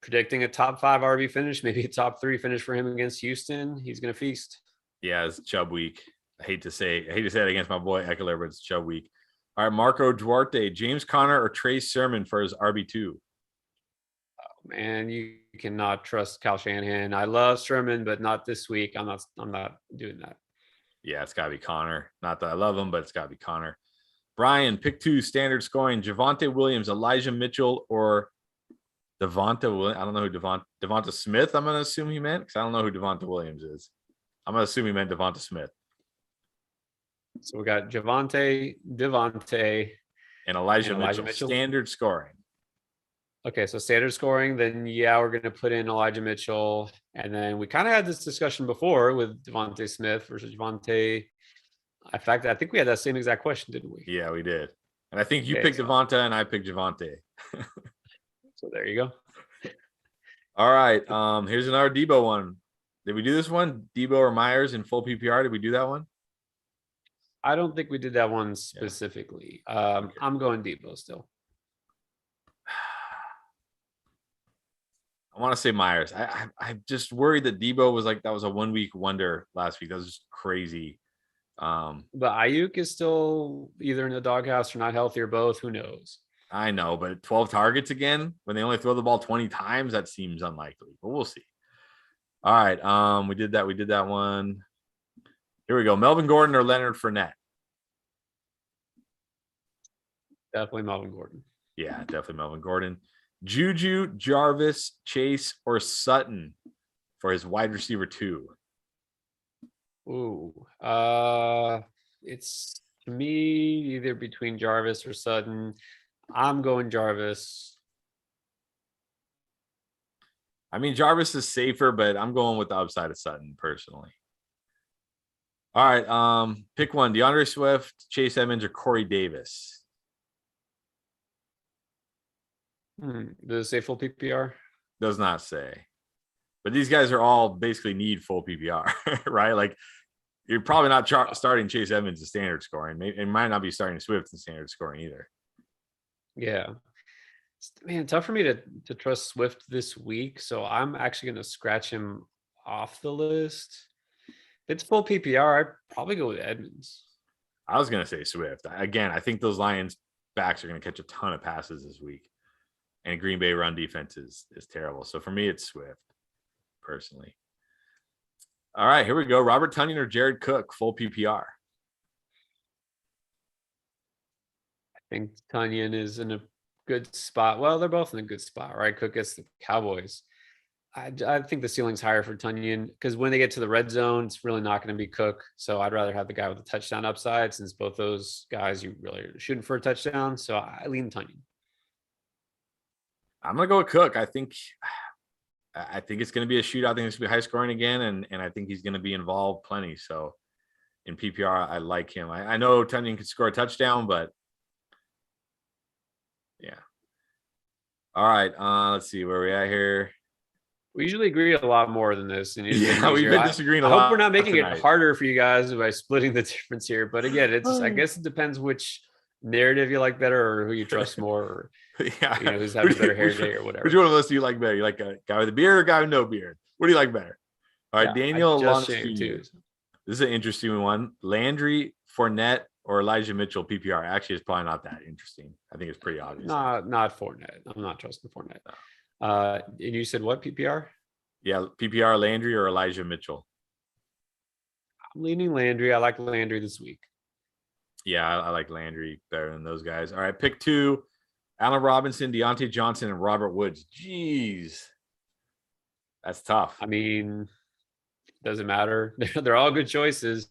predicting a top 5 RB finish, maybe a top 3 finish for him against Houston. He's going to feast. Yeah, it's Chubb week. I hate to say it against my boy Eckler, but it's Chubb week. All right, Marco Duarte, James Conner or Trey Sermon for his RB2. Oh, man, you cannot trust Kyle Shanahan. I love Sermon, but not this week. I'm not doing that. Yeah, it's got to be Conner. Not that I love him, but it's got to be Conner. Brian, pick 2, standard scoring. Javonte Williams, Elijah Mitchell, or Devonta. I don't know who Devonta Smith. I'm going to assume he meant, because I don't know who Devonta Williams is. I'm going to assume he meant Devonta Smith. So we got Javonte, Devontae, and Elijah Mitchell. Standard scoring. Okay, so standard scoring. Then we're going to put in Elijah Mitchell, and then we kind of had this discussion before with Devontae Smith versus Javonte. In fact, I think we had that same exact question, didn't we? Yeah, we did. And I think you picked Devonta and I picked Javonte. So there you go. All right. Here's another Debo one. Did we do this one? Debo or Myers in full PPR? Did we do that one? I don't think we did that one specifically. Okay. I'm going Debo still. I want to say Myers. I'm just worried that Debo was that was a 1 week wonder last week. That was just crazy. But Ayuk is still either in the doghouse or not healthy or both. Who knows? I know, but 12 targets again when they only throw the ball 20 times, that seems unlikely, but we'll see. All right. We did that one. Here we go. Melvin Gordon or Leonard Fournette? Definitely Melvin Gordon. Yeah, definitely Melvin Gordon. Juju, Jarvis, Chase, or Sutton for his wide receiver 2? Ooh. It's to me either between Jarvis or Sutton. I'm going Jarvis. I mean, Jarvis is safer, but I'm going with the upside of Sutton personally. All right. Pick one: DeAndre Swift, Chase Edmonds, or Corey Davis. Does it say full PPR? Does not say. But these guys are all basically need full PPR, right? Like you're probably not starting Chase Edmonds in standard scoring. It might not be starting Swift in standard scoring either. Yeah. Man, tough for me to trust Swift this week. So I'm actually going to scratch him off the list. If it's full PPR, I'd probably go with Edmonds. I was going to say Swift. Again, I think those Lions backs are going to catch a ton of passes this week. And Green Bay run defense is terrible. So for me, it's Swift, personally. All right, here we go. Robert Tonyan or Jared Cook, full PPR. I think Tonyan is in a good spot. Well, they're both in a good spot, right? Cook gets the Cowboys. I think the ceiling's higher for Tonyan because when they get to the red zone, it's really not going to be Cook. So I'd rather have the guy with the touchdown upside since both those guys you really are shooting for a touchdown. So I lean Tonyan. I'm going to go with Cook. I think it's going to be a shootout. I think it's going to be high scoring again, and I think he's going to be involved plenty. So in PPR, I like him. I know Tonyan could score a touchdown, but yeah. All right. Let's see where we at here. We usually agree a lot more than this. And yeah, we've been disagreeing a lot. I hope we're not making it harder for you guys by splitting the difference here. But again, I guess it depends which narrative you like better or who you trust more. Or, yeah, who's having a better hair day or whatever. Which one of us do you like better? You like a guy with a beard or a guy with no beard? What do you like better? All right, Daniel Lawrence Jr. This is an interesting one. Landry, Fournette, or Elijah Mitchell PPR. Actually, it's probably not that interesting. I think it's pretty obvious. Not Fournette. I'm not trusting Fournette. And you said what PPR? Yeah, PPR Landry or Elijah Mitchell. I'm leaning Landry. I like Landry this week. Yeah, I like Landry better than those guys. All right, pick two: Allen Robinson, Deontay Johnson, and Robert Woods. Jeez, that's tough. I mean, doesn't matter. They're all good choices.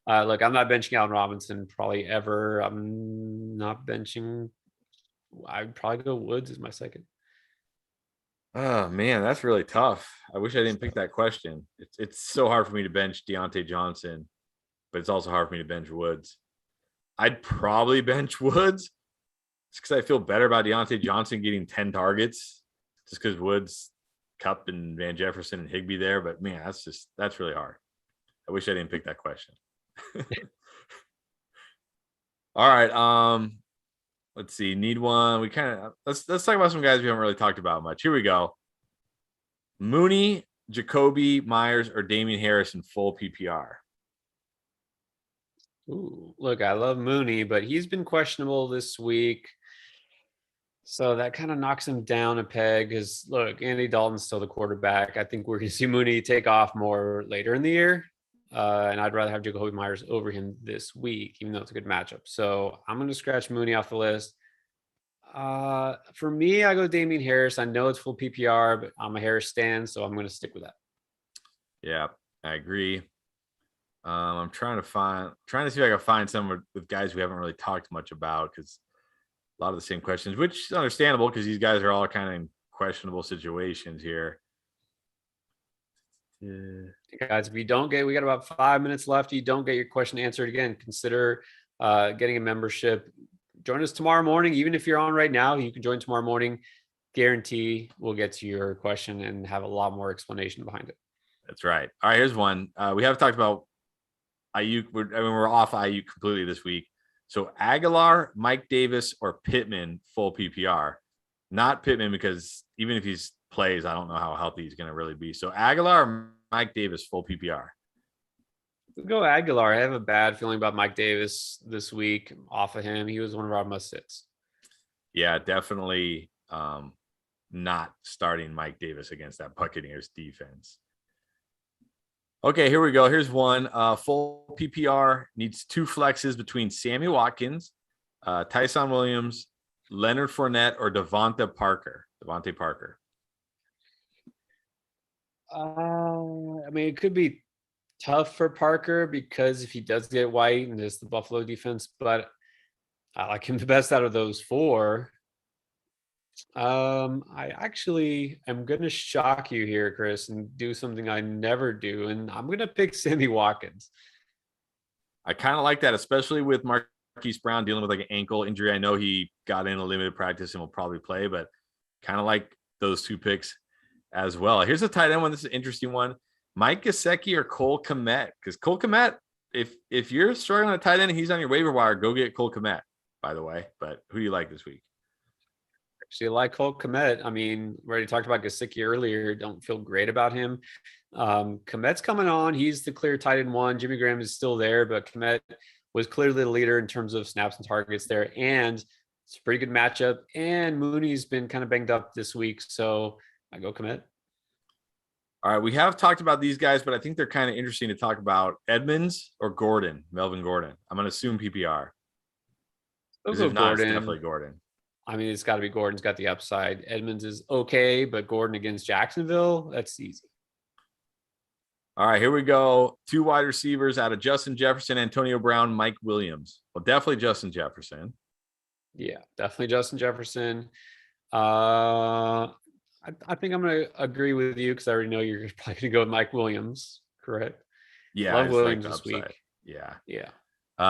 Look, I'm not benching Allen Robinson probably ever. I'm not benching. I'd probably go Woods as my second. Oh man, that's really tough. I wish I didn't pick that question. It's so hard for me to bench Deontay Johnson, but it's also hard for me to bench Woods. I'd probably bench Woods just because I feel better about Deontay Johnson getting 10 targets just because Woods, Kupp, and Van Jefferson and Higbee there. But man, that's really hard. I wish I didn't pick that question. All right. Let's see. Need one. We let's talk about some guys we haven't really talked about much. Here we go. Mooney, Jacoby Myers, or Damian Harris in full PPR. Ooh, look, I love Mooney, but he's been questionable this week. So that kind of knocks him down a peg because, look, Andy Dalton's still the quarterback. I think we're going to see Mooney take off more later in the year. And I'd rather have Jacoby Myers over him this week, even though it's a good matchup. So I'm going to scratch Mooney off the list. For me, I go Damian Harris. I know it's full PPR, but I'm a Harris stan, so I'm going to stick with that. Yeah, I agree. I'm trying to see if I can find some with guys we haven't really talked much about because a lot of the same questions, which is understandable because these guys are all kind of in questionable situations here. Guys, if you don't we got about 5 minutes left. You don't get your question answered again, consider getting a membership. Join us tomorrow morning. Even if you're on right now, you can join tomorrow morning. Guarantee we'll get to your question and have a lot more explanation behind it. That's right. All right, here's one. We have talked about Ayuk. We're off Ayuk completely this week. So Aguilar, Mike Davis, or Pittman full PPR. Not Pittman because even if he's plays, I don't know how healthy he's going to really be. So Aguilar or Mike Davis full PPR. We'll go Aguilar. I have a bad feeling about Mike Davis this week off of him. He was one of our must sits. Yeah, definitely not starting Mike Davis against that Buccaneers defense. Okay, here we go. Here's one. Full PPR needs two flexes between Sammy Watkins, Tyson Williams, Leonard Fournette, or Devonta Parker. Devontae Parker. I mean, it could be tough for Parker because if he does get White and there's the Buffalo defense, but I like him the best out of those four. I actually am going to shock you here, Chris, and do something I never do, and I'm going to pick Sammy Watkins. I kind of like that, especially with Marquise Brown dealing with like an ankle injury. I know he got in a limited practice and will probably play, but kind of like those two picks as well. Here's a tight end one. This is an interesting one. Mike Gesicki or Cole Kmet? Because Cole Kmet, if you're struggling at tight end and he's on your waiver wire, go get Cole Kmet, by the way. But who do you like this week? Actually, like Cole Kmet. I mean, we already talked about Gesicki earlier. Don't feel great about him. Kmet's coming on. He's the clear tight end one. Jimmy Graham is still there, but Kmet was clearly the leader in terms of snaps and targets there. And it's a pretty good matchup. And Mooney's been kind of banged up this week. So I go Kmet. All right, we have talked about these guys, but I think they're kind of interesting to talk about. Edmonds or Gordon, Melvin Gordon. I'm going to assume PPR. Because if not, it's definitely Gordon. I mean, it's got to be Gordon's got the upside. Edmonds is okay, but Gordon against Jacksonville, that's easy. All right, here we go. 2 wide receivers out of Justin Jefferson, Antonio Brown, Mike Williams. Well, definitely Justin Jefferson. Yeah, definitely Justin Jefferson. I think I'm going to agree with you because I already know you're probably going to go with Mike Williams, correct? Yeah, Love Williams like this week. Yeah. Yeah.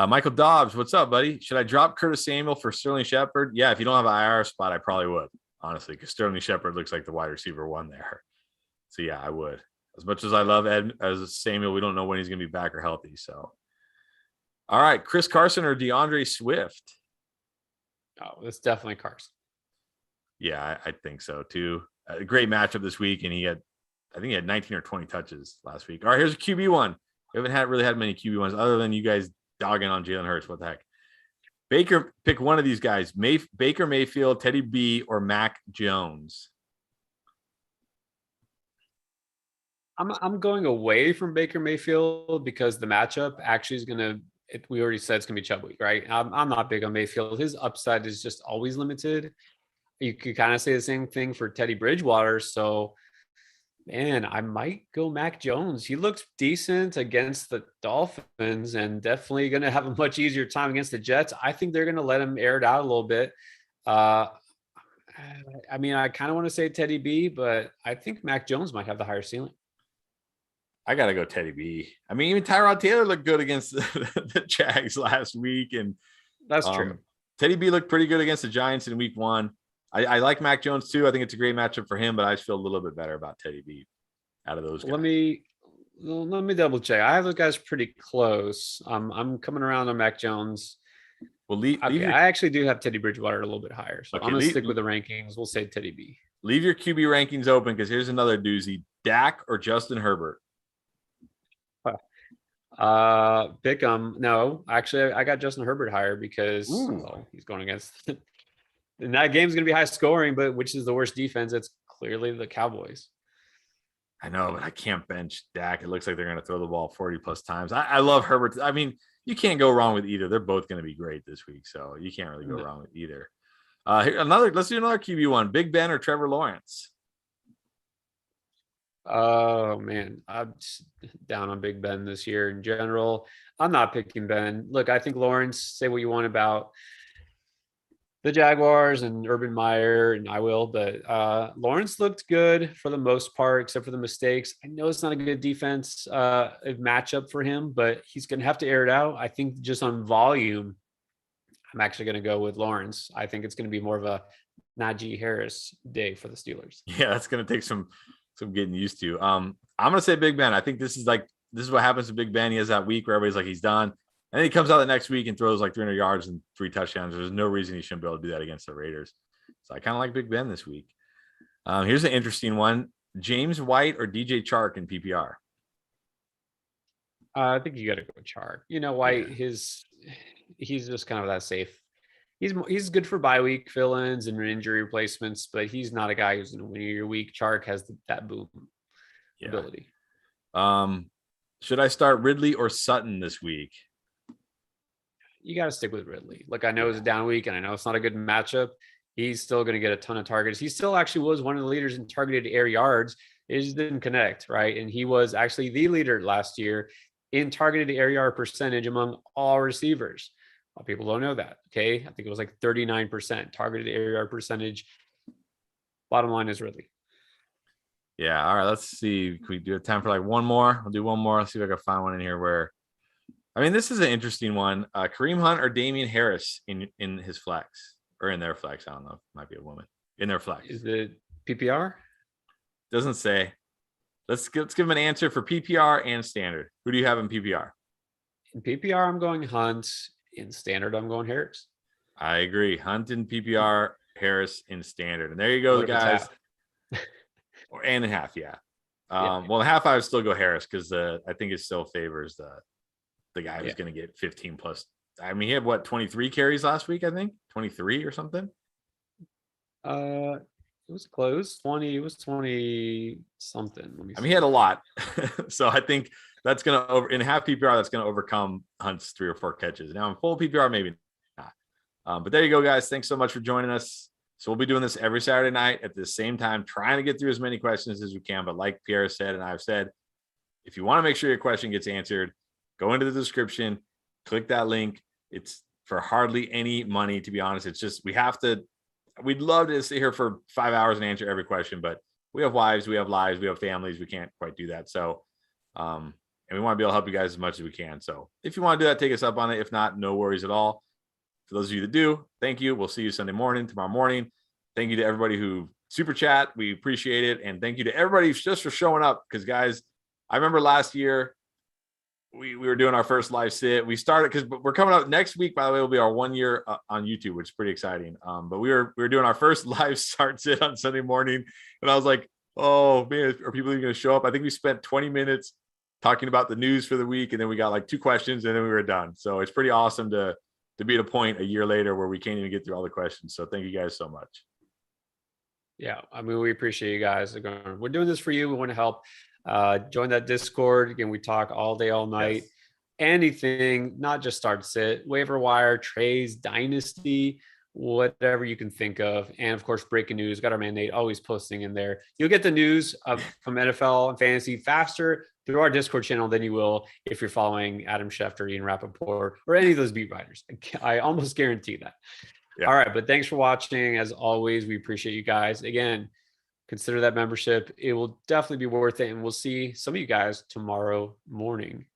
Michael Dobbs, what's up, buddy? Should I drop Curtis Samuel for Sterling Shepard? Yeah, if you don't have an IR spot, I probably would, honestly, because Sterling Shepard looks like the wide receiver one there. So, yeah, I would. As much as I love as Samuel, we don't know when he's going to be back or healthy. So, all right, Chris Carson or DeAndre Swift? Oh, it's definitely Carson. Yeah, I think so, too. A great matchup this week, and I think he had 19 or 20 touches last week. All right, here's a QB one. We haven't really had many QB ones other than you guys dogging on Jalen Hurts. What the heck? Baker, pick one of these guys. Baker Mayfield, Teddy B, or Mac Jones. I'm going away from Baker Mayfield because the matchup actually is going to, we already said it's going to be Chubb, right? I'm not big on Mayfield. His upside is just always limited. You could kind of say the same thing for Teddy Bridgewater. So, man, I might go Mac Jones. He looks decent against the Dolphins and definitely going to have a much easier time against the Jets. I think they're going to let him air it out a little bit. I mean, I kind of want to say Teddy B, but I think Mac Jones might have the higher ceiling. I got to go Teddy B. I mean, even Tyrod Taylor looked good against the Jags last week. And that's true. Teddy B looked pretty good against the Giants in week 1. I like Mac Jones too. I think it's a great matchup for him, but I just feel a little bit better about Teddy B out of those guys. Let me double check. I have those guys pretty close. I'm coming around on Mac Jones. Well, I actually do have Teddy Bridgewater a little bit higher, so I'm gonna stick with the rankings. We'll say Teddy B. Leave your QB rankings open because here's another doozy: Dak or Justin Herbert. Pick him. No, actually, I got Justin Herbert higher because he's going against. And that game's going to be high scoring, but which is the worst defense? It's clearly the Cowboys. I know, but I can't bench Dak. It looks like they're going to throw the ball 40 plus times. I love Herbert. I mean, you can't go wrong with either. They're both going to be great this week, so you can't really go wrong with either. Let's do another QB one: Big Ben or Trevor Lawrence. Oh man, I'm down on Big Ben this year in general. I'm not picking Ben. Look, I think Lawrence. Say what you want about the Jaguars and Urban Meyer, and I will, but Lawrence looked good for the most part, except for the mistakes. I know it's not a good defense matchup for him, but he's going to have to air it out. I think just on volume, I'm actually going to go with Lawrence. I think it's going to be more of a Najee Harris day for the Steelers. Yeah, that's going to take some getting used to. I'm going to say Big Ben. I think this is what happens to Big Ben. He has that week where everybody's like, he's done. And then he comes out the next week and throws like 300 yards and 3 touchdowns. There's no reason he shouldn't be able to do that against the Raiders. So I kind of like Big Ben this week. Here's an interesting one: James White or DJ Chark in PPR. I think you got to go with Chark. You know, White, he's just kind of that safe. He's good for bye week fill-ins and injury replacements, but he's not a guy who's going to win your week. Chark has that boom ability. Should I start Ridley or Sutton this week? You got to stick with Ridley. Look, I know it's a down week, and I know it's not a good matchup. He's still going to get a ton of targets. He still actually was one of the leaders in targeted air yards. It just didn't connect, right? And he was actually the leader last year in targeted air yard percentage among all receivers. A lot of people don't know that. Okay. I think it was like 39% targeted air yard percentage. Bottom line is Ridley. Yeah. All right. Let's see. Can we do have time for like one more? I'll do one more. Let's see if I can find one in here where, I mean, this is an interesting one. Kareem Hunt or Damian Harris in his flex or in their flex. I don't know. Might be a woman in their flex. Is it PPR? Doesn't say. Let's give him an answer for PPR and standard. Who do you have in PPR? In PPR, I'm going Hunt. In standard, I'm going Harris. I agree. Hunt in PPR, Harris in standard. And there you go, guys. Or and in half, yeah. Well, in half I would still go Harris because I think it still favors the guy who's going to get 15 plus. I mean, he had what, 23 carries last week, I think? 23 or something? It was close. 20, it was 20 something. I mean, he had a lot. So I think that's going to in half PPR, that's going to overcome Hunt's 3 or 4 catches. Now in full PPR, maybe not. But there you go, guys. Thanks so much for joining us. So we'll be doing this every Saturday night at the same time, trying to get through as many questions as we can. But like Pierre said, and I've said, if you want to make sure your question gets answered, go into the description, click that link. It's for hardly any money, to be honest. It's just, we'd love to sit here for 5 hours and answer every question, but we have wives, we have lives, we have families. We can't quite do that. So, and we want to be able to help you guys as much as we can. So if you want to do that, take us up on it. If not, no worries at all. For those of you that do, thank you. We'll see you Sunday morning, tomorrow morning. Thank you to everybody who super chat. We appreciate it. And thank you to everybody just for showing up. Because guys, I remember last year we were doing our first live sit. We started because we're coming up next week, by the way, will be our 1 year on YouTube, which is pretty exciting. But we were doing our first live start sit on Sunday morning. And I was like, oh man, are people even going to show up? I think we spent 20 minutes talking about the news for the week. And then we got like 2 questions and then we were done. So it's pretty awesome to be at a point a year later where we can't even get through all the questions. So thank you guys so much. Yeah. I mean, we appreciate you guys. We're doing this for you. We want to help. Join that Discord. Again, we talk all day, all night. Yes. Anything, not just start sit, waiver wire, trades, dynasty, whatever you can think of. And of course, breaking news. Got our man Nate always posting in there. You'll get the news from NFL and fantasy faster through our Discord channel than you will if you're following Adam Schefter, Ian Rappaport, or any of those beat writers. I almost guarantee that. Yeah. All right. But thanks for watching. As always, we appreciate you guys. Again, consider that membership. It will definitely be worth it. And we'll see some of you guys tomorrow morning.